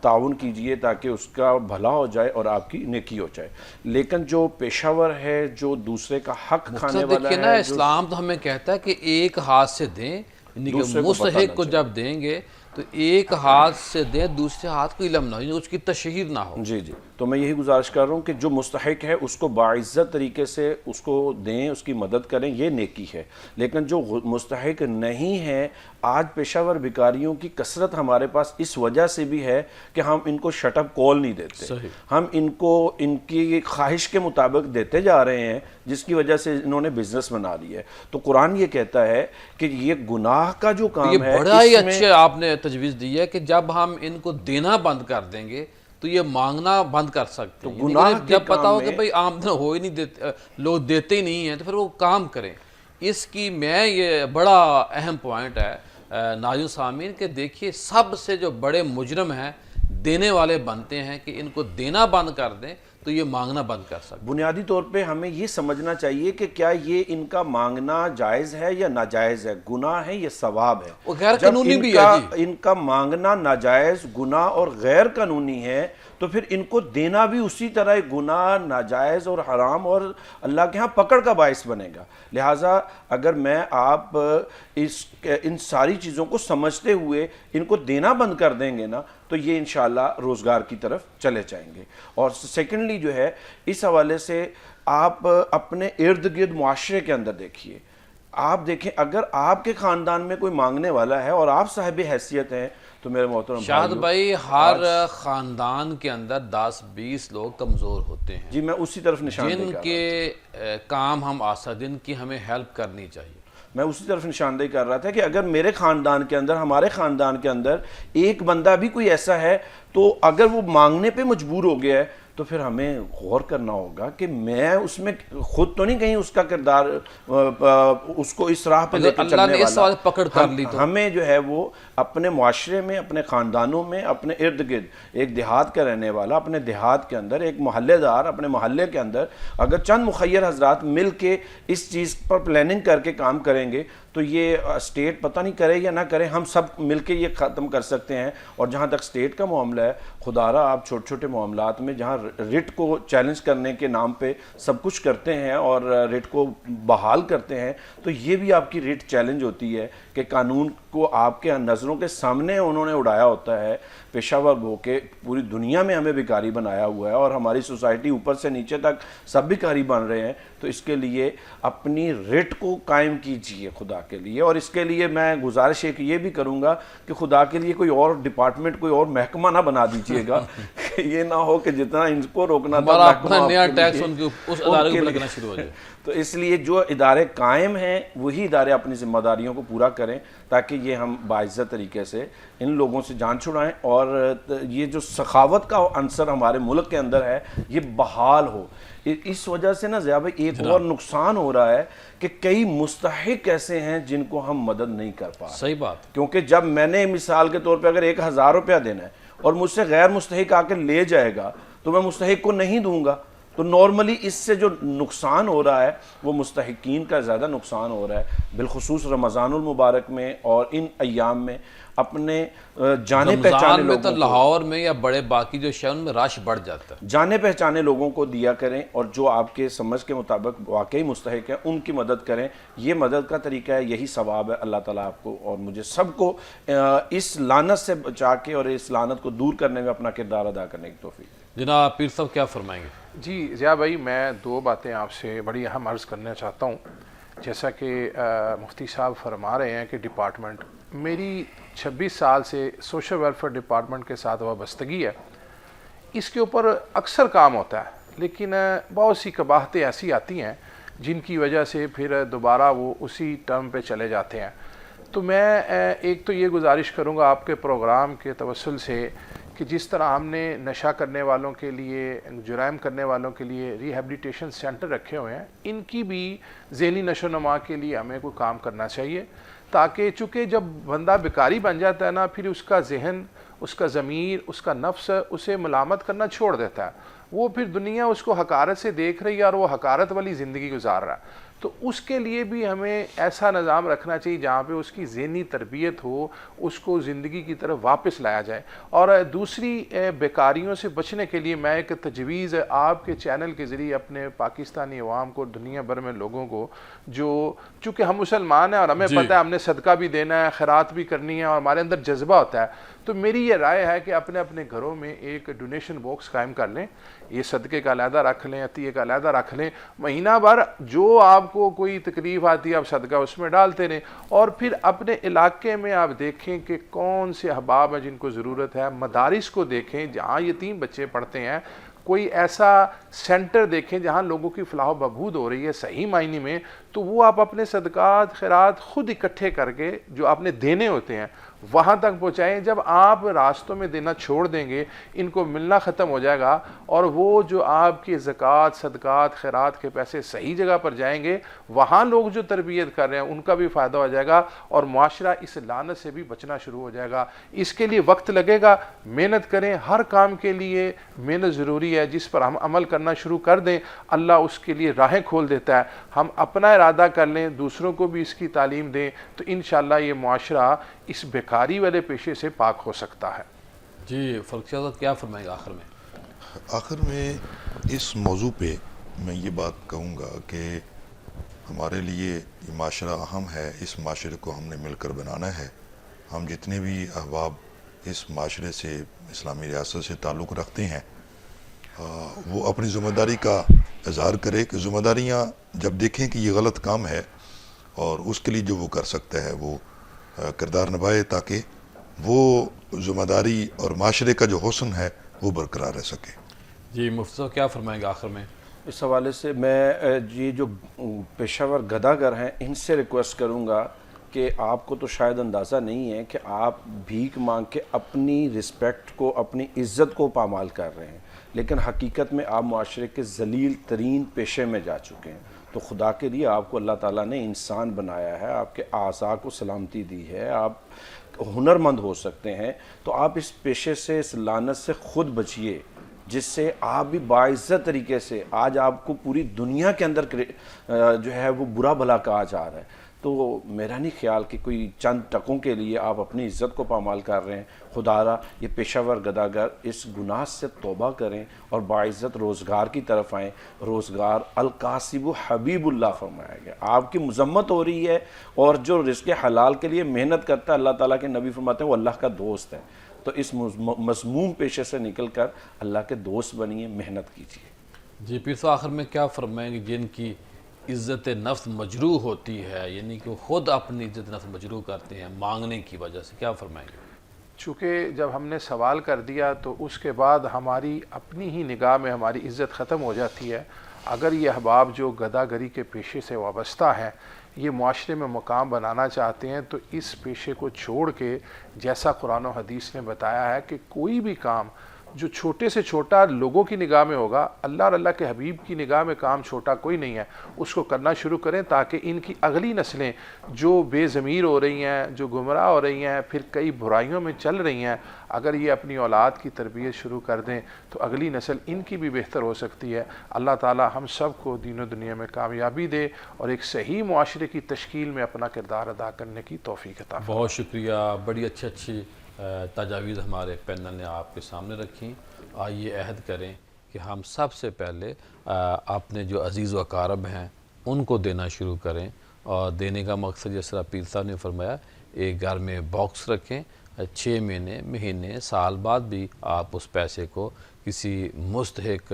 تعاون کیجیے تاکہ اس کا بھلا ہو جائے اور آپ کی نیکی ہو جائے. لیکن جو پیشہ ور ہے، جو دوسرے کا حق کھانے والا دیکھیے نا، ہے، اسلام تو ہمیں کہتا ہے کہ ایک ہاتھ سے دیں، یعنی کہ دوسرے کو مستحق کو جب دیں گے تو ایک ہاتھ سے دیں، دوسرے ہاتھ کو علم نہ ہو، یعنی اس کی تشہیر نہ ہو. جی تو میں یہی گزارش کر رہا ہوں کہ جو مستحق ہے اس کو باعزت طریقے سے اس کو دیں، اس کی مدد کریں، یہ نیکی ہے. لیکن جو مستحق نہیں ہے، آج پیشہ ور بیکاریوں کی کثرت ہمارے پاس اس وجہ سے بھی ہے کہ ہم ان کو شٹ اپ کال نہیں دیتے. ہم ان کو ان کی خواہش کے مطابق دیتے جا رہے ہیں، جس کی وجہ سے انہوں نے بزنس بنا لی ہے. تو قرآن یہ کہتا ہے کہ یہ گناہ کا جو کام ہے، یہ بڑا ہی اچھے آپ نے تجویز دی ہے کہ جب ہم ان کو دینا بند کر دیں گے تو یہ مانگنا بند کر سکتے ہیں. یعنی جب پتا ہو کہ بھئی آمدن ہو ہی نہیں دیتے، لوگ دیتے ہی نہیں ہیں، تو پھر وہ کام کریں. اس کی میں یہ بڑا اہم پوائنٹ ہے ناظرین سامعین کہ دیکھیے سب سے جو بڑے مجرم ہیں دینے والے بنتے ہیں کہ ان کو دینا بند کر دیں تو یہ مانگنا بند کر سکتے. بنیادی طور پہ ہمیں یہ سمجھنا چاہیے کہ کیا یہ ان کا مانگنا جائز ہے یا ناجائز ہے، گناہ ہے یا ثواب ہے. وہ غیر قانونی بھی ہے جی. ان کا مانگنا ناجائز، گناہ اور غیر قانونی ہے تو پھر ان کو دینا بھی اسی طرح گناہ، ناجائز اور حرام اور اللہ کے ہاں پکڑ کا باعث بنے گا. لہٰذا اگر میں آپ ان ساری چیزوں کو سمجھتے ہوئے ان کو دینا بند کر دیں گے نا تو یہ انشاءاللہ روزگار کی طرف چلے جائیں گے. اور سیکنڈلی جو ہے اس حوالے سے آپ اپنے ارد گرد معاشرے کے اندر دیکھیے، آپ دیکھیں اگر آپ کے خاندان میں کوئی مانگنے والا ہے اور آپ صاحب حیثیت ہیں تو میرے محترم شاہد بھائی ہر خاندان کے اندر 10-20 لوگ کمزور ہوتے ہیں جی میں اسی طرف نشاندہی جن کے کام ہم آسد، جن کی ہمیں ہیلپ کرنی چاہیے. میں اسی طرف نشاندہی کر رہا تھا کہ اگر میرے خاندان کے اندر، ہمارے خاندان کے اندر ایک بندہ بھی کوئی ایسا ہے تو اگر وہ مانگنے پہ مجبور ہو گیا ہے تو پھر ہمیں غور کرنا ہوگا کہ میں اس میں خود تو نہیں کہیں اس کا کردار اس کو اس راہ پہ لے کے چلنے والا. اللہ نے اس سوال پکڑ کر لی تو ہمیں جو ہے وہ اپنے معاشرے میں، اپنے خاندانوں میں، اپنے ارد گرد ایک دیہات کا رہنے والا، اپنے دیہات کے اندر ایک محلے دار، اپنے محلے کے اندر اگر چند مخیر حضرات مل کے اس چیز پر پلاننگ کر کے کام کریں گے تو یہ اسٹیٹ پتہ نہیں کرے یا نہ کرے، ہم سب مل کے یہ ختم کر سکتے ہیں. اور جہاں تک اسٹیٹ کا معاملہ ہے، خدا را آپ چھوٹے چھوٹے معاملات میں جہاں ریٹ کو چیلنج کرنے کے نام پہ سب کچھ کرتے ہیں اور ریٹ کو بحال کرتے ہیں، تو یہ بھی آپ کی ریٹ چیلنج ہوتی ہے کہ قانون کو آپ کے نظروں کے سامنے انہوں نے اڑایا ہوتا ہے. پیشہ ور ہو کے پوری دنیا میں ہمیں بیکاری بنایا ہوا ہے اور ہماری سوسائٹی اوپر سے نیچے تک سب بیکاری بن رہے ہیں. تو اس کے لیے اپنی ریٹ کو قائم کیجئے خدا کے لیے. اور اس کے لیے میں گزارش ایک یہ بھی کروں گا کہ خدا کے لیے کوئی اور ڈپارٹمنٹ، کوئی اور محکمہ نہ بنا دیجئے گا کہ یہ نہ ہو کہ جتنا ان کو روکنا تھا اپنا نیا ٹیکس ان کے اس ادارے کو لگنا شروع ہو جائے. تو اس لیے جو ادارے قائم ہیں وہی ادارے اپنی ذمہ داریوں کو پورا کریں تاکہ یہ ہم باعزت طریقے سے ان لوگوں سے جان چھڑائیں اور یہ جو سخاوت کا عنصر ہمارے ملک کے اندر ہے یہ بحال ہو. اس وجہ سے نا ضیاء بھائی ایک اور نقصان ہو رہا ہے کہ کئی مستحق ایسے ہیں جن کو ہم مدد نہیں کر پا رہے. صحیح بات. کیونکہ جب میں نے مثال کے طور پہ اگر 1000 روپیہ دینا ہے اور مجھ سے غیر مستحق آ کے لے جائے گا تو میں مستحق کو نہیں دوں گا. تو نارملی اس سے جو نقصان ہو رہا ہے وہ مستحقین کا زیادہ نقصان ہو رہا ہے. بالخصوص رمضان المبارک میں اور ان ایام میں اپنے جانے پہچانے لوگوں تو لاہور میں یا بڑے باقی جو شہروں میں رش بڑھ جاتا ہے، جانے پہچانے لوگوں کو دیا کریں اور جو آپ کے سمجھ کے مطابق واقعی مستحق ہیں ان کی مدد کریں. یہ مدد کا طریقہ ہے، یہی ثواب ہے. اللہ تعالیٰ آپ کو اور مجھے سب کو اس لعنت سے بچا کے اور اس لعنت کو دور کرنے میں اپنا کردار ادا کرنے کی توفیق دے. جناب پیر صاحب کیا فرمائیں گے؟ جی ضیاء بھائی، میں 2 باتیں آپ سے بڑی اہم عرض کرنا چاہتا ہوں. جیسا کہ مفتی صاحب فرما رہے ہیں کہ ڈپارٹمنٹ، میری 26 سال سے سوشل ویلفیئر ڈپارٹمنٹ کے ساتھ وابستگی ہے. اس کے اوپر اکثر کام ہوتا ہے لیکن بہت سی قباحتیں ایسی آتی ہیں جن کی وجہ سے پھر دوبارہ وہ اسی ٹرم پہ چلے جاتے ہیں. تو میں ایک تو یہ گزارش کروں گا آپ کے پروگرام کے توسل سے کہ جس طرح ہم نے نشہ کرنے والوں کے لیے، جرائم کرنے والوں کے لیے ریہیبلیٹیشن سینٹر رکھے ہوئے ہیں، ان کی بھی ذہنی نشو و نما کے لیے ہمیں کوئی کام کرنا چاہیے، تاکہ چونکہ جب بندہ بیکاری بن جاتا ہے نا، پھر اس کا ذہن، اس کا ضمیر، اس کا نفس اسے ملامت کرنا چھوڑ دیتا ہے، وہ پھر دنیا اس کو حقارت سے دیکھ رہی ہے اور وہ حقارت والی زندگی گزار رہا ہے۔ تو اس کے لیے بھی ہمیں ایسا نظام رکھنا چاہیے جہاں پہ اس کی ذہنی تربیت ہو، اس کو زندگی کی طرف واپس لایا جائے۔ اور دوسری بیکاریوں سے بچنے کے لیے میں ایک تجویز آپ کے چینل کے ذریعے اپنے پاکستانی عوام کو، دنیا بھر میں لوگوں کو، جو چونکہ ہم مسلمان ہیں اور ہمیں پتہ ہے ہم نے صدقہ بھی دینا ہے، خیرات بھی کرنی ہے اور ہمارے اندر جذبہ ہوتا ہے، تو میری یہ رائے ہے کہ اپنے اپنے گھروں میں ایک ڈونیشن باکس قائم کر لیں، یہ صدقے کا علیحدہ رکھ لیں، عطیے کا علیحدہ رکھ لیں، مہینہ بھر جو آپ کو کوئی تکلیف آتی ہے آپ صدقہ اس میں ڈالتے رہیں، اور پھر اپنے علاقے میں آپ دیکھیں کہ کون سے احباب ہیں جن کو ضرورت ہے، مدارس کو دیکھیں جہاں یتیم بچے پڑھتے ہیں، کوئی ایسا سینٹر دیکھیں جہاں لوگوں کی فلاح و بہبود ہو رہی ہے صحیح معنی میں، تو وہ آپ اپنے صدقات خیرات خود اکٹھے کر کے جو آپ نے دینے ہوتے ہیں وہاں تک پہنچائیں۔ جب آپ راستوں میں دینا چھوڑ دیں گے، ان کو ملنا ختم ہو جائے گا، اور وہ جو آپ کی زکوٰۃ، صدقات، خیرات کے پیسے صحیح جگہ پر جائیں گے، وہاں لوگ جو تربیت کر رہے ہیں ان کا بھی فائدہ ہو جائے گا، اور معاشرہ اس لعنت سے بھی بچنا شروع ہو جائے گا۔ اس کے لیے وقت لگے گا، محنت کریں، ہر کام کے لیے محنت ضروری ہے، جس پر ہم عمل کرنا شروع کر دیں اللہ اس کے لیے راہیں کھول دیتا ہے۔ ہم اپنا ارادہ کر لیں، دوسروں کو بھی اس کی تعلیم دیں، تو انشاءاللہ یہ معاشرہ اس بیکاری والے پیشے سے پاک ہو سکتا ہے۔ جی فلک صاحب کیا فرمائیں گے آخر میں؟ آخر میں اس موضوع پہ میں یہ بات کہوں گا کہ ہمارے لیے یہ معاشرہ اہم ہے، اس معاشرے کو ہم نے مل کر بنانا ہے۔ ہم جتنے بھی احباب اس معاشرے سے، اسلامی ریاست سے تعلق رکھتے ہیں، وہ اپنی ذمہ داری کا اظہار کرے کہ ذمہ داریاں جب دیکھیں کہ یہ غلط کام ہے اور اس کے لیے جو وہ کر سکتا ہے وہ کردار نبھائے، تاکہ وہ ذمہ داری اور معاشرے کا جو حسن ہے وہ برقرار رہ سکے۔ جی مفتی صاحب کیا فرمائیں گے آخر میں؟ اس حوالے سے میں یہ جو پیشہ ور گداگر ہیں ان سے ریکویسٹ کروں گا کہ آپ کو تو شاید اندازہ نہیں ہے کہ آپ بھیک مانگ کے اپنی رسپیکٹ کو، اپنی عزت کو پامال کر رہے ہیں، لیکن حقیقت میں آپ معاشرے کے ذلیل ترین پیشے میں جا چکے ہیں۔ تو خدا کے لیے آپ کو اللہ تعالیٰ نے انسان بنایا ہے، آپ کے اعضاء کو سلامتی دی ہے، آپ ہنرمند ہو سکتے ہیں، تو آپ اس پیشے سے، اس لعنت سے خود بچیے، جس سے آپ بھی باعزت طریقے سے، آج آپ کو پوری دنیا کے اندر جو ہے وہ برا بھلا کہا جا رہا ہے، تو میرا نہیں خیال کہ کوئی چند ٹکوں کے لیے آپ اپنی عزت کو پامال کر رہے ہیں۔ خدا را یہ پیشہ ور گداگر اس گناہ سے توبہ کریں اور باعزت روزگار کی طرف آئیں۔ روزگار القاسب حبیب اللہ فرمایا گیا، آپ کی مذمت ہو رہی ہے، اور جو رزق حلال کے لیے محنت کرتا ہے اللہ تعالیٰ کے نبی فرماتے ہیں وہ اللہ کا دوست ہے۔ تو اس مذموم پیشے سے نکل کر اللہ کے دوست بنیے، محنت کیجیے۔ جی پیر صاحب آخر میں کیا فرمائیں گے جن کی عزت نفس مجروح ہوتی ہے، یعنی کہ وہ خود اپنی عزت نفس مجروح کرتے ہیں مانگنے کی وجہ سے، کیا فرمائیں گے؟ چونکہ جب ہم نے سوال کر دیا تو اس کے بعد ہماری اپنی ہی نگاہ میں ہماری عزت ختم ہو جاتی ہے۔ اگر یہ احباب جو گداگری کے پیشے سے وابستہ ہیں، یہ معاشرے میں مقام بنانا چاہتے ہیں، تو اس پیشے کو چھوڑ کے جیسا قرآن و حدیث نے بتایا ہے کہ کوئی بھی کام جو چھوٹے سے چھوٹا لوگوں کی نگاہ میں ہوگا، اللہ اور اللہ کے حبیب کی نگاہ میں کام چھوٹا کوئی نہیں ہے، اس کو کرنا شروع کریں، تاکہ ان کی اگلی نسلیں جو بے ضمیر ہو رہی ہیں، جو گمراہ ہو رہی ہیں، پھر کئی برائیوں میں چل رہی ہیں، اگر یہ اپنی اولاد کی تربیت شروع کر دیں تو اگلی نسل ان کی بھی بہتر ہو سکتی ہے۔ اللہ تعالی ہم سب کو دین و دنیا میں کامیابی دے اور ایک صحیح معاشرے کی تشکیل میں اپنا کردار ادا کرنے کی توفیق عطا فرمائے۔ بہت شکریہ، بڑی اچھی تجاویز ہمارے پینل نے آپ کے سامنے رکھی۔ آئیے عہد کریں کہ ہم سب سے پہلے اپنے جو عزیز و اقارب ہیں ان کو دینا شروع کریں، اور دینے کا مقصد جس طرح پیر صاحب نے فرمایا، ایک گھر میں باکس رکھیں، 6 مہینے سال بعد بھی آپ اس پیسے کو کسی مستحق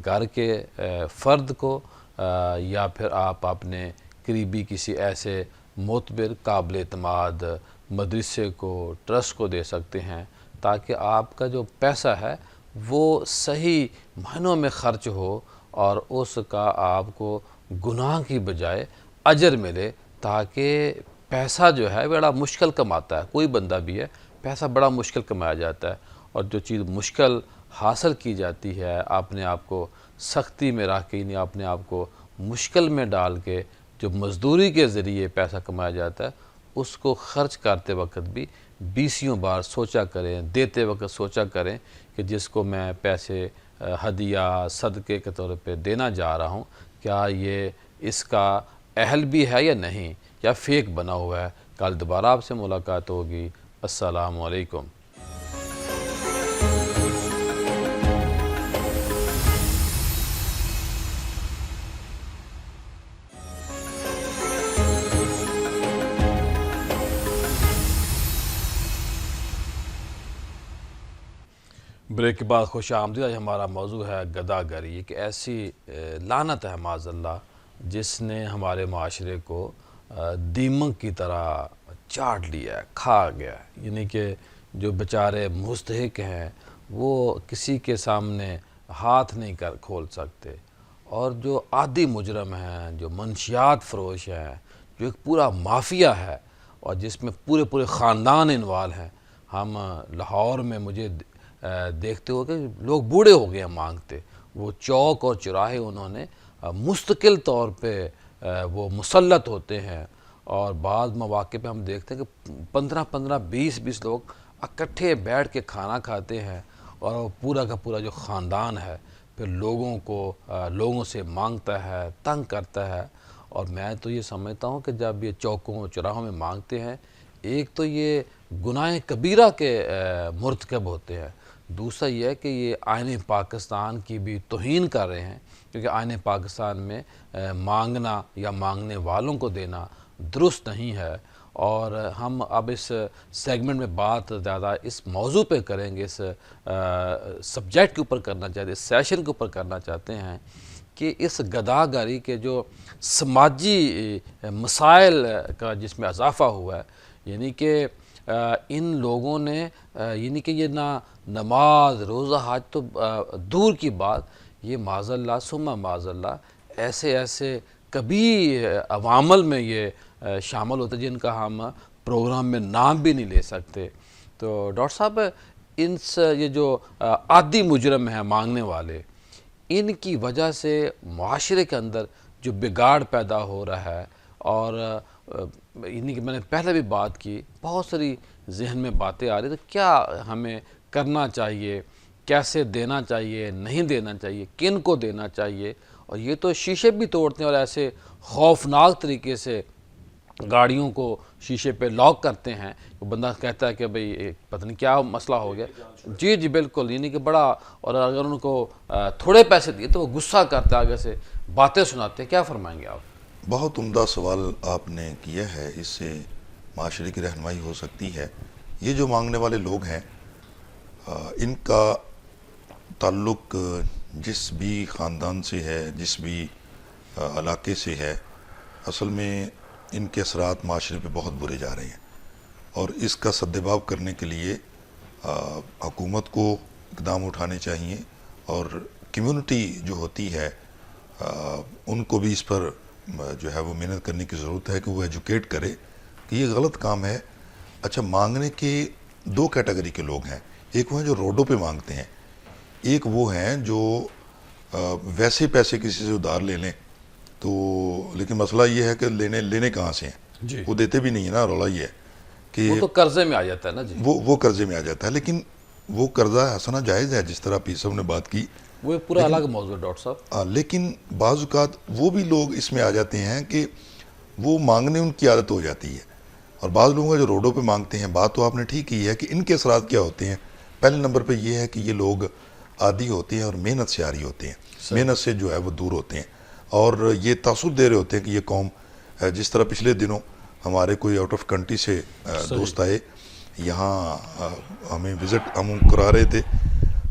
گھر کے فرد کو یا پھر آپ اپنے قریبی کسی ایسے معتبر قابل اعتماد مدرسے کو، ٹرسٹ کو دے سکتے ہیں، تاکہ آپ کا جو پیسہ ہے وہ صحیح معنوں میں خرچ ہو اور اس کا آپ کو گناہ کی بجائے اجر ملے۔ تاکہ پیسہ جو ہے بڑا مشکل کماتا ہے، کوئی بندہ بھی ہے پیسہ بڑا مشکل کمایا جاتا ہے، اور جو چیز مشکل حاصل کی جاتی ہے اپنے آپ کو سختی میں رکھ کے، یعنی اپنے آپ کو مشکل میں ڈال کے جو مزدوری کے ذریعے پیسہ کمایا جاتا ہے، اس کو خرچ کرتے وقت بھی 20 بار سوچا کریں، دیتے وقت سوچا کریں کہ جس کو میں پیسے ہدیہ صدقے کے طور پہ دینا جا رہا ہوں، کیا یہ اس کا اہل بھی ہے یا نہیں، یا فیک بنا ہوا ہے۔ کل دوبارہ آپ سے ملاقات ہوگی۔ السلام علیکم۔ بریک کے بعد خوش آمدید۔ آج ہمارا موضوع ہے گداگری، ایک ایسی لعنت ہے معاذ اللہ جس نے ہمارے معاشرے کو دیمک کی طرح چاٹ لیا ہے، کھا گیا ہے۔ یعنی کہ جو بیچارے مستحق ہیں وہ کسی کے سامنے ہاتھ نہیں کھول سکتے، اور جو عادی مجرم ہیں، جو منشیات فروش ہیں، جو ایک پورا مافیا ہے اور جس میں پورے خاندان انوالو ہیں۔ ہم لاہور میں مجھے دیکھتے ہو کہ لوگ بوڑھے ہو گئے ہیں مانگتے، وہ چوک اور چوراہے انہوں نے مستقل طور پہ وہ مسلط ہوتے ہیں، اور بعض مواقع پہ ہم دیکھتے ہیں کہ 15-20 لوگ اکٹھے بیٹھ کے کھانا کھاتے ہیں، اور وہ پورا کا پورا جو خاندان ہے پھر لوگوں سے مانگتا ہے، تنگ کرتا ہے۔ اور میں تو یہ سمجھتا ہوں کہ جب یہ چوکوں چوراہوں میں مانگتے ہیں، ایک تو یہ گناہ کبیرہ کے مرتکب ہوتے ہیں، دوسرا یہ ہے کہ یہ آئین پاکستان کی بھی توہین کر رہے ہیں، کیونکہ آئین پاکستان میں مانگنا یا مانگنے والوں کو دینا درست نہیں ہے۔ اور ہم اب اس سیگمنٹ میں بات زیادہ اس موضوع پہ کریں گے، اس سبجیکٹ کے اوپر کرنا چاہتے ہیں، اس سیشن کے اوپر کرنا چاہتے ہیں کہ اس گداگری کے جو سماجی مسائل کا جس میں اضافہ ہوا ہے، یعنی کہ ان لوگوں نے یعنی کہ یہ نہ نماز روزہ حج تو دور کی بات، یہ معاذ اللہ ثم معاذ اللہ ایسے کبھی عوامل میں یہ شامل ہوتے جن کا ہم پروگرام میں نام بھی نہیں لے سکتے۔ تو ڈاکٹر صاحب، یہ جو عادی مجرم ہیں مانگنے والے، ان کی وجہ سے معاشرے کے اندر جو بگاڑ پیدا ہو رہا ہے، اور یعنی کہ میں نے پہلے بھی بات کی، بہت ساری ذہن میں باتیں آ رہی، تو کیا ہمیں کرنا چاہیے، کیسے دینا چاہیے، نہیں دینا چاہیے، کن کو دینا چاہیے؟ اور یہ تو شیشے بھی توڑتے ہیں اور ایسے خوفناک طریقے سے گاڑیوں کو شیشے پہ لاک کرتے ہیں، وہ بندہ کہتا ہے کہ بھئی پتہ نہیں کیا مسئلہ ہو گیا۔ جی بالکل، یعنی کہ بڑا، اور اگر ان کو تھوڑے پیسے دیے تو وہ غصہ کرتے، آگے سے باتیں سناتے ہیں۔ کیا فرمائیں گے آپ؟ بہت عمدہ سوال آپ نے کیا ہے، اس سے معاشرے کی رہنمائی ہو سکتی ہے۔ یہ جو مانگنے والے لوگ ہیں، ان کا تعلق جس بھی خاندان سے ہے، جس بھی علاقے سے ہے، اصل میں ان کے اثرات معاشرے پہ بہت برے جا رہے ہیں، اور اس کا سدباب کرنے کے لیے حکومت کو اقدام اٹھانے چاہیے، اور کمیونٹی جو ہوتی ہے ان کو بھی اس پر جو ہے وہ محنت کرنے کی ضرورت ہے کہ وہ ایجوکیٹ کرے کہ یہ غلط کام ہے۔ اچھا، مانگنے کے دو کیٹیگری کے لوگ ہیں، ایک وہ ہیں جو روڈوں پہ مانگتے ہیں، ایک وہ ہیں جو ویسے پیسے کسی سے ادھار لے لیں، تو لیکن مسئلہ یہ ہے کہ لینے کہاں سے ہیں، جی وہ دیتے بھی نہیں ہے نا۔ رولا یہ ہے کہ وہ تو قرضے میں آ جاتا ہے نا۔ جی وہ قرضے میں آ جاتا ہے، لیکن وہ قرضہ حسنہ جائز ہے، جس طرح پیر صاحب نے بات کی، وہ ایک پورا الگ موضوع ہے ڈاکٹر صاحب۔ لیکن بعض اوقات وہ بھی لوگ اس میں آ جاتے ہیں کہ وہ مانگنے ان کی عادت ہو جاتی ہے، اور بعض لوگوں کا جو روڈوں پہ مانگتے ہیں، بات تو آپ نے ٹھیک کی ہے کہ ان کے اثرات کیا ہوتے ہیں۔ پہلے نمبر پہ یہ ہے کہ یہ لوگ عادی ہوتے ہیں اور محنت سے عاری ہوتے ہیں، محنت سے جو ہے وہ دور ہوتے ہیں، اور یہ تاثر دے رہے ہوتے ہیں کہ یہ قوم، جس طرح پچھلے دنوں ہمارے کوئی آؤٹ آف کنٹری سے دوست آئے یہاں، ہمیں وزٹ ہم کرا رہے تھے،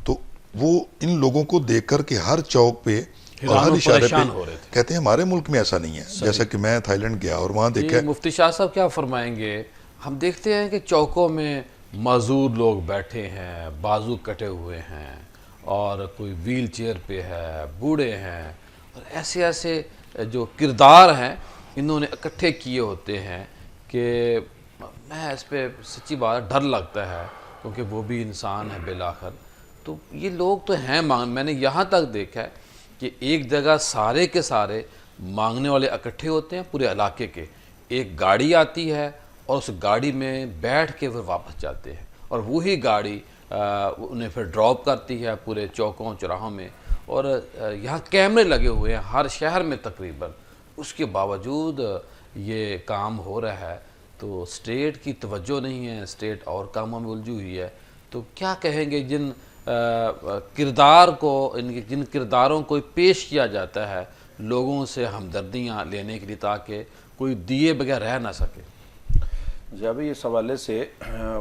تو وہ ان لوگوں کو دیکھ کر کے ہر چوک پہ اور ہر اشارے پہ کہتے ہیں ہمارے ملک میں ایسا نہیں ہے۔ جیسا کہ میں تھائی لینڈ گیا اور وہاں دیکھا، مفتی شاہ صاحب کیا فرمائیں گے؟ ہم دیکھتے ہیں کہ چوکوں میں معذور لوگ بیٹھے ہیں، بازو کٹے ہوئے ہیں، اور کوئی ویل چیئر پہ ہے، بوڑھے ہیں، اور ایسے جو کردار ہیں انہوں نے اکٹھے کیے ہوتے ہیں کہ میں اس پہ سچی بات ڈر لگتا ہے کیونکہ وہ بھی انسان ہے بالآخر. تو یہ لوگ تو ہیں میں نے یہاں تک دیکھا ہے کہ ایک جگہ سارے کے سارے مانگنے والے اکٹھے ہوتے ہیں پورے علاقے کے, ایک گاڑی آتی ہے اور اس گاڑی میں بیٹھ کے وہ واپس جاتے ہیں, اور وہی گاڑی انہیں پھر ڈراپ کرتی ہے پورے چوکوں چوراہوں میں. اور یہاں کیمرے لگے ہوئے ہیں ہر شہر میں تقریباً, اس کے باوجود یہ کام ہو رہا ہے. تو اسٹیٹ کی توجہ نہیں ہے, اسٹیٹ اور کاموں میں الجھی ہوئی ہے. تو کیا کہیں گے جن جن کرداروں کو پیش کیا جاتا ہے لوگوں سے ہمدردیاں لینے کے لیے تاکہ کوئی دیے بغیر رہ نہ سکے؟ جی ابھی اس حوالے سے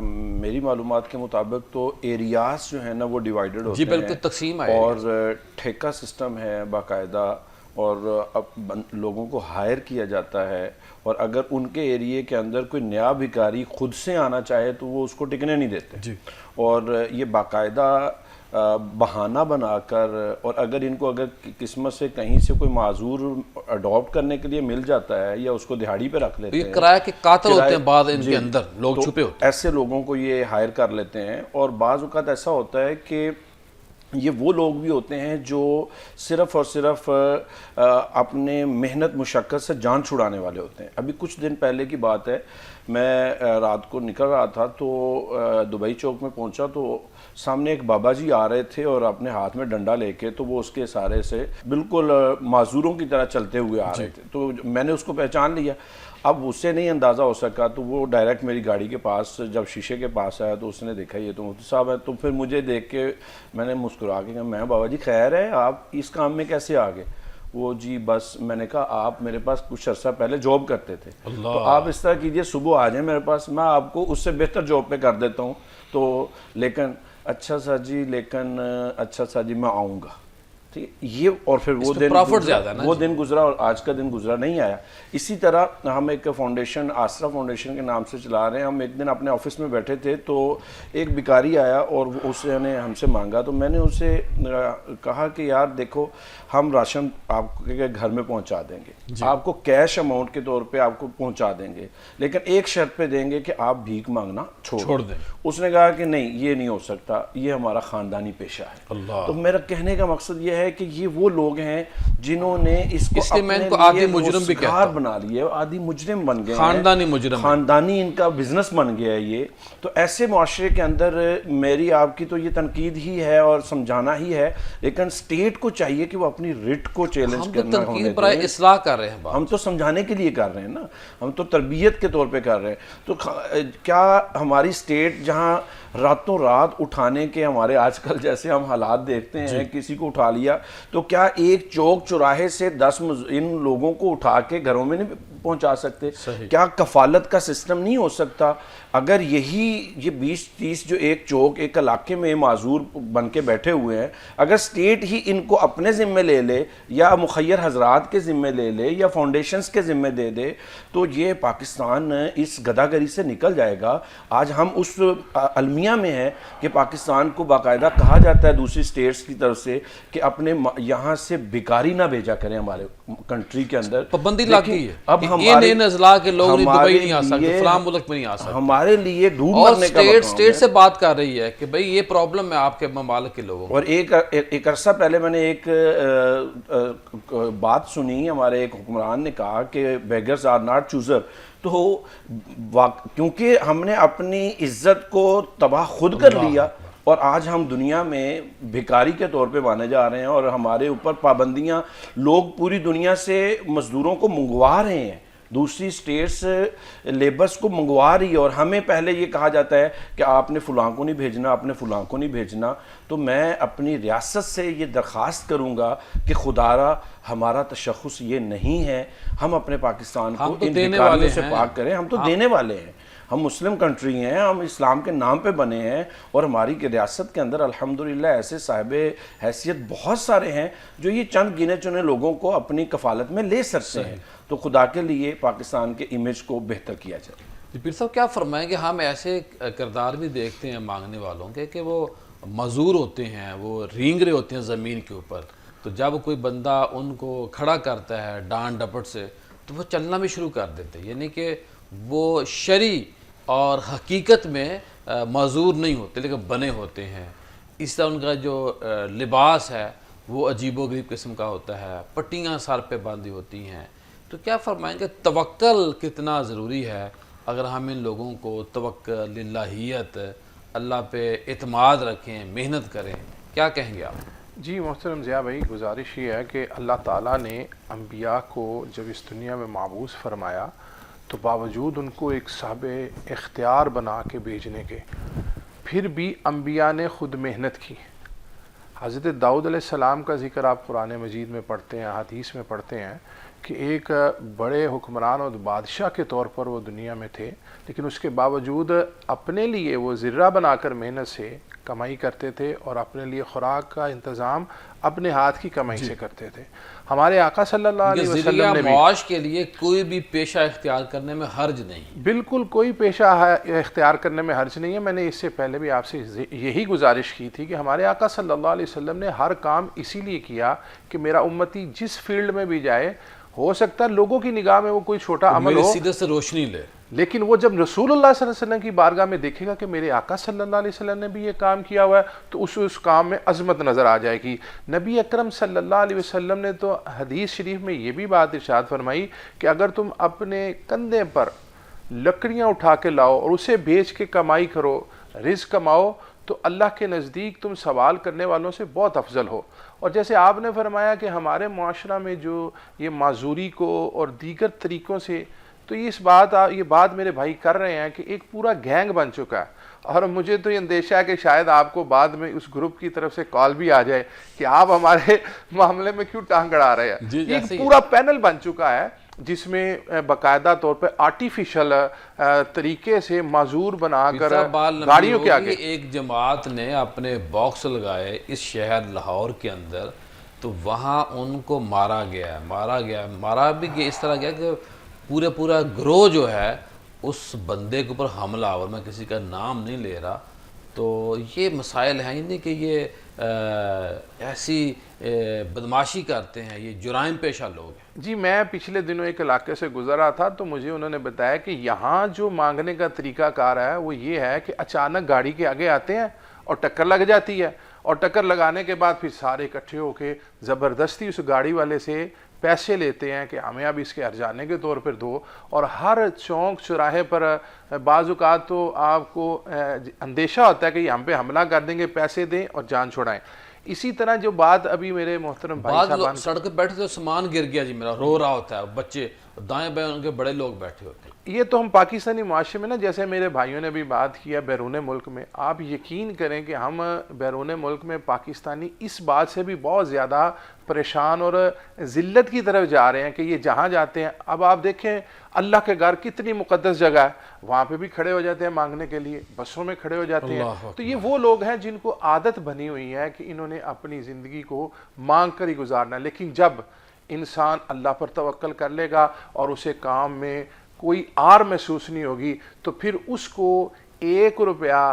میری معلومات کے مطابق تو ایریاز جو ہیں نا وہ ڈیوائیڈڈ ہوتے ہیں. جی بالکل تقسیم ہے, اور ٹھیکہ سسٹم ہے باقاعدہ, اور اب لوگوں کو ہائر کیا جاتا ہے, اور اگر ان کے ایریے کے اندر کوئی نیا بھکاری خود سے آنا چاہے تو وہ اس کو ٹکنے نہیں دیتے. جی. اور یہ باقاعدہ بہانہ بنا کر, اور اگر ان کو اگر قسمت سے کہیں سے کوئی معذور اڈاپٹ کرنے کے لیے مل جاتا ہے یا اس کو دہاڑی پہ رکھ لیتے ہیں, یہ کرایہ کے قاتل ہوتے ہیں بعض ان کے اندر لوگ تو چھپے ہوتے ہیں, ایسے لوگوں کو یہ ہائر کر لیتے ہیں. اور بعض اوقات ایسا ہوتا ہے کہ یہ وہ لوگ بھی ہوتے ہیں جو صرف اور صرف اپنے محنت مشقت سے جان چھڑانے والے ہوتے ہیں. ابھی کچھ دن پہلے کی بات ہے, میں رات کو نکل رہا تھا تو دبئی چوک میں پہنچا تو سامنے ایک بابا جی آ رہے تھے اور اپنے ہاتھ میں ڈنڈا لے کے, تو وہ اس کے اشارے سے بالکل معذوروں کی طرح چلتے ہوئے آ رہے تھے. تو میں نے اس کو پہچان لیا. اب اس سے نہیں اندازہ ہو سکا تو وہ ڈائریکٹ میری گاڑی کے پاس جب شیشے کے پاس آیا تو اس نے دیکھا یہ تو مفتی صاحب ہے. تو پھر مجھے دیکھ کے میں نے مسکرا کے کہا میں بابا جی خیر ہے, آپ اس کام میں کیسے آ گئے؟ وہ جی بس, میں نے کہا آپ میرے پاس کچھ عرصہ پہلے جاب کرتے تھے, تو آپ اس طرح کیجئے صبح آ جائیں میرے پاس, میں آپ کو اس سے بہتر جاب پہ کر دیتا ہوں. تو لیکن اچھا سا جی, لیکن اچھا سا جی میں آؤں گا. ٹھیک ہے یہ, اور پھر وہ دن گزرا اور آج کا دن گزرا نہیں آیا. اسی طرح ہم ایک فاؤنڈیشن آسرا فاؤنڈیشن کے نام سے چلا رہے ہیں. ہم ایک دن اپنے آفس میں بیٹھے تھے تو ایک بھکاری آیا اور اس نے ہم سے مانگا. تو میں نے اسے کہا کہ یار دیکھو ہم راشن آپ کے گھر میں پہنچا دیں گے, آپ کو کیش اماؤنٹ کے طور پہ آپ کو پہنچا دیں گے, لیکن ایک شرط پہ دیں گے کہ آپ بھیک مانگنا چھوڑ دیں. اس نے کہا کہ نہیں یہ نہیں ہو سکتا, یہ ہمارا خاندانی پیشہ ہے. تو میرا کہنے کا مقصد یہ ہے کہ یہ وہ لوگ ہیں جنہوں نے اس کو اپنے لیے روزگار بنا لیا, عادی مجرم بن گئے, خاندانی مجرم, خاندانی ان کا بزنس بن گیا ہے یہ. تو ایسے معاشرے کے اندر میری آپ کی تو یہ تنقید ہی ہے اور سمجھانا ہی ہے, لیکن اسٹیٹ کو چاہیے کہ وہ اپنی رٹ کو چیلنج کرنا ہونے دیں. اصلاح کر رہے ہیں, ہم تو سمجھانے کے لیے کر رہے ہیں نا, ہم تو تربیت کے طور پہ کر رہے ہیں. تو کیا ہماری اسٹیٹ جہاں راتوں رات اٹھانے کے ہمارے آج کل جیسے ہم حالات دیکھتے ہیں, کسی کو اٹھا لیا تو کیا ایک چوک چوراہے سے 10 ان لوگوں کو اٹھا کے گھروں میں نہیں پہنچا سکتے؟ کیا کفالت کا سسٹم نہیں ہو سکتا؟ اگر یہ 20-30 جو ایک چوک ایک علاقے میں معذور بن کے بیٹھے ہوئے ہیں, اگر سٹیٹ ہی ان کو اپنے ذمہ لے لے یا مخیر حضرات کے ذمہ لے لے یا فاؤنڈیشنز کے ذمہ دے دے, تو یہ پاکستان اس گداگری سے نکل جائے گا. آج ہم اس المیہ میں ہیں کہ پاکستان کو باقاعدہ کہا جاتا ہے دوسری سٹیٹس کی طرف سے کہ اپنے یہاں سے بیکاری نہ بھیجا کریں ہمارے کنٹری کے اندر. پابندی لگ گئی ہے, اب ہمارے نزلہ کے لوگ دبئی نہیں آ سکتے, فلاں ملک میں نہیں آ سکتے. ہمارے لیے ڈوب اور مرنے کا مقام ہے. اسٹیٹ سے بات کر رہی ہے کہ بھئی یہ پرابلم ہے آپ کے ممالک کے لوگوں. اور ایک عرصہ پہلے میں نے ایک بات سنی, ہمارے ایک حکمران نے کہا کہ بیگرز آر ناٹ چوزر. تو کیونکہ ہم نے اپنی عزت کو تباہ خود کر لیا اور آج ہم دنیا میں بھکاری کے طور پہ مانے جا رہے ہیں, اور ہمارے اوپر پابندیاں لوگ پوری دنیا سے مزدوروں کو منگوا رہے ہیں, دوسری سٹیٹس لیبرز کو منگوا رہی ہے, اور ہمیں پہلے یہ کہا جاتا ہے کہ آپ نے فلاں کو نہیں بھیجنا, آپ نے فلاں کو نہیں بھیجنا. تو میں اپنی ریاست سے یہ درخواست کروں گا کہ خدارا ہمارا تشخص یہ نہیں ہے, ہم اپنے پاکستان کو ان بھکاریوں سے پاک کریں. ہم تو دینے والے ہیں, ہم مسلم کنٹری ہیں, ہم اسلام کے نام پہ بنے ہیں, اور ہماری ریاست کے اندر الحمدللہ ایسے صاحب حیثیت بہت سارے ہیں جو یہ چند گنے چنے لوگوں کو اپنی کفالت میں لے سکتے ہیں. تو خدا کے لیے پاکستان کے امیج کو بہتر کیا جائے. پیر صاحب کیا فرمائیں گے, ہم ایسے کردار بھی دیکھتے ہیں مانگنے والوں کے کہ وہ مزدور ہوتے ہیں, وہ رینگ رہے ہوتے ہیں زمین کے اوپر, تو جب کوئی بندہ ان کو کھڑا کرتا ہے ڈانٹ ڈپٹ سے تو وہ چلنا بھی شروع کر دیتے ہیں. یعنی کہ وہ شرعی اور حقیقت میں معذور نہیں ہوتے لیکن بنے ہوتے ہیں. اس طرح ان کا جو لباس ہے وہ عجیب و غریب قسم کا ہوتا ہے, پٹیاں سر پہ باندھی ہوتی ہیں. تو کیا فرمائیں گے توکل کتنا ضروری ہے اگر ہم ان لوگوں کو توکل, الہیت, اللہ پہ اعتماد رکھیں, محنت کریں, کیا کہیں گے آپ؟ جی محترم ضیاء بھائی, گزارش یہ ہے کہ اللہ تعالیٰ نے انبیاء کو جب اس دنیا میں مبعوث فرمایا تو باوجود ان کو ایک صاحب اختیار بنا کے بھیجنے کے, پھر بھی انبیاء نے خود محنت کی. حضرت داؤد علیہ السلام کا ذکر آپ قرآن مجید میں پڑھتے ہیں, حدیث میں پڑھتے ہیں کہ ایک بڑے حکمران اور بادشاہ کے طور پر وہ دنیا میں تھے, لیکن اس کے باوجود اپنے لیے وہ ذرہ بنا کر محنت سے کمائی کرتے تھے اور اپنے لیے خوراک کا انتظام اپنے ہاتھ کی کمائی سے کرتے تھے. ہمارے آقا صلی اللہ علیہ وسلم نے بھی معاش کے لیے کوئی بھی پیشہ اختیار کرنے میں حرج نہیں, بالکل کوئی پیشہ اختیار کرنے میں حرج نہیں ہے. میں نے اس سے پہلے بھی آپ سے یہی گزارش کی تھی کہ ہمارے آقا صلی اللہ علیہ وسلم نے ہر کام اسی لیے کیا کہ میرا امتی جس فیلڈ میں بھی جائے, ہو سکتا ہے لوگوں کی نگاہ میں وہ کوئی چھوٹا عمل ہو, سیدھے سے روشنی لے, لیکن وہ جب رسول اللہ صلی اللہ علیہ وسلم کی بارگاہ میں دیکھے گا کہ میرے آقا صلی اللہ علیہ وسلم نے بھی یہ کام کیا ہوا ہے تو اس کام میں عظمت نظر آ جائے گی. نبی اکرم صلی اللہ علیہ وسلم نے تو حدیث شریف میں یہ بھی بات ارشاد فرمائی کہ اگر تم اپنے کندھے پر لکڑیاں اٹھا کے لاؤ اور اسے بیچ کے کمائی کرو, رزق کماؤ, تو اللہ کے نزدیک تم سوال کرنے والوں سے بہت افضل ہو. اور جیسے آپ نے فرمایا کہ ہمارے معاشرہ میں جو یہ معذوری کو اور دیگر طریقوں سے, تو یہ بات میرے بھائی کر رہے ہیں کہ ایک پورا گینگ بن چکا ہے. اور مجھے تو یہ اندیشہ ہے کہ شاید آپ کو بعد میں اس گروپ کی طرف سے کال بھی آ جائے کہ آپ ہمارے معاملے میں کیوں ٹانگ اڑا رہے ہیں. ایک پورا پینل بن چکا ہے جس میں باقاعدہ طور پہ آرٹیفیشل طریقے سے معذور بنا کر گاڑیوں کے آگے ایک جماعت نے اپنے باکس لگائے اس شہر لاہور کے اندر, تو وہاں ان کو مارا بھی گیا اس طرح گیا کہ پورا گروہ جو ہے اس بندے کے اوپر حملہ, اور میں کسی کا نام نہیں لے رہا. تو یہ مسائل ہیں نہیں کہ یہ ایسی بدماشی کرتے ہیں, یہ جرائم پیشہ لوگ ہیں. جی میں پچھلے دنوں ایک علاقے سے گزر رہا تھا تو مجھے انہوں نے بتایا کہ یہاں جو مانگنے کا طریقہ کار ہے وہ یہ ہے کہ اچانک گاڑی کے آگے آتے ہیں اور ٹکر لگ جاتی ہے, اور ٹکر لگانے کے بعد پھر سارے اکٹھے ہو کے زبردستی اس گاڑی والے سے پیسے لیتے ہیں کہ ہمیں اب اس کے ہرجانے کے طور پر دو. اور ہر چوک چوراہے پر بعض اوقات تو آپ کو اندیشہ ہوتا ہے کہ یہ ہم پہ حملہ کر دیں گے, پیسے دیں اور جان چھوڑائیں. اسی طرح جو بات ابھی میرے محترم بھائی صاحبان سڑک پہ بیٹھے تو سامان گر گیا جی میرا, رو رہا ہوتا ہے, بچے دائیں بائیں ان کے بڑے لوگ بیٹھے ہوتے ہیں. یہ تو ہم پاکستانی معاشرے میں نا, جیسے میرے بھائیوں نے بھی بات کیا بیرون ملک میں, آپ یقین کریں کہ ہم بیرون ملک میں پاکستانی اس بات سے بھی بہت زیادہ پریشان اور ذلت کی طرف جا رہے ہیں کہ یہ جہاں جاتے ہیں. اب آپ دیکھیں اللہ کے گھر کتنی مقدس جگہ ہے, وہاں پہ بھی کھڑے ہو جاتے ہیں مانگنے کے لیے, بسوں میں کھڑے ہو جاتے ہیں. تو یہ وہ لوگ ہیں جن کو عادت بنی ہوئی ہے کہ انہوں نے اپنی زندگی کو مانگ کر ہی گزارنا. لیکن جب انسان اللہ پر توکل کر لے گا اور اسے کام میں کوئی آر محسوس نہیں ہوگی, تو پھر اس کو 1 روپیہ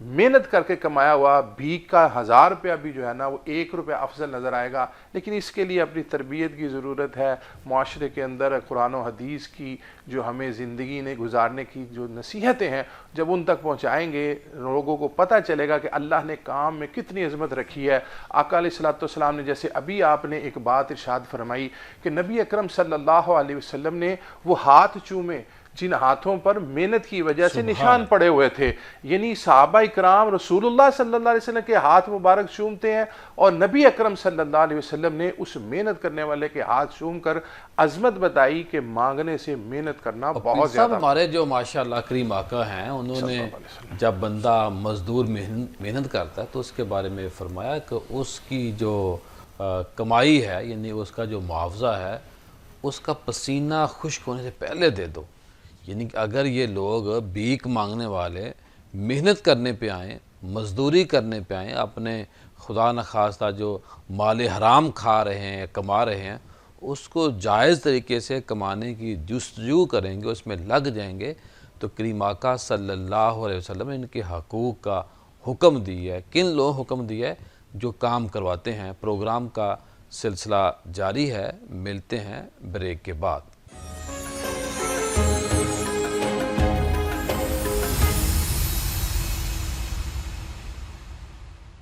محنت کر کے کمایا ہوا بھیک کا 1000 روپیہ بھی جو ہے نا وہ 1 روپیہ افضل نظر آئے گا. لیکن اس کے لیے اپنی تربیت کی ضرورت ہے. معاشرے کے اندر قرآن و حدیث کی جو ہمیں زندگی نے گزارنے کی جو نصیحتیں ہیں, جب ان تک پہنچائیں گے لوگوں کو پتہ چلے گا کہ اللہ نے کام میں کتنی عظمت رکھی ہے. آقا علیہ الصلوۃ والسلام نے, جیسے ابھی آپ نے ایک بات ارشاد فرمائی کہ نبی اکرم صلی اللہ علیہ وسلم نے وہ ہاتھ چومے جن ہاتھوں پر محنت کی وجہ سے نشان پڑے ہوئے تھے. یعنی صحابہ اکرام رسول اللہ صلی اللہ علیہ وسلم کے ہاتھ مبارک چومتے ہیں, اور نبی اکرم صلی اللہ علیہ وسلم نے اس محنت کرنے والے کے ہاتھ چوم کر عظمت بتائی کہ مانگنے سے محنت کرنا بہت زیادہ. ہمارے جو ماشاءاللہ کریم آقا ہیں, انہوں نے جب بندہ مزدور محنت کرتا ہے تو اس کے بارے میں فرمایا کہ اس کی جو کمائی ہے, یعنی اس کا جو معاوضہ ہے, اس کا پسینہ خشک ہونے سے پہلے دے دو. یعنی کہ اگر یہ لوگ بھیک مانگنے والے محنت کرنے پہ آئیں, مزدوری کرنے پہ آئیں, اپنے خدا نخواستہ جو مال حرام کھا رہے ہیں, کما رہے ہیں, اس کو جائز طریقے سے کمانے کی جستجو کریں گے, اس میں لگ جائیں گے, تو کریم آقا صلی اللہ علیہ وسلم نے ان کے حقوق کا حکم دیا ہے. کن لوگوں حکم دیا ہے؟ جو کام کرواتے ہیں. پروگرام کا سلسلہ جاری ہے, ملتے ہیں بریک کے بعد.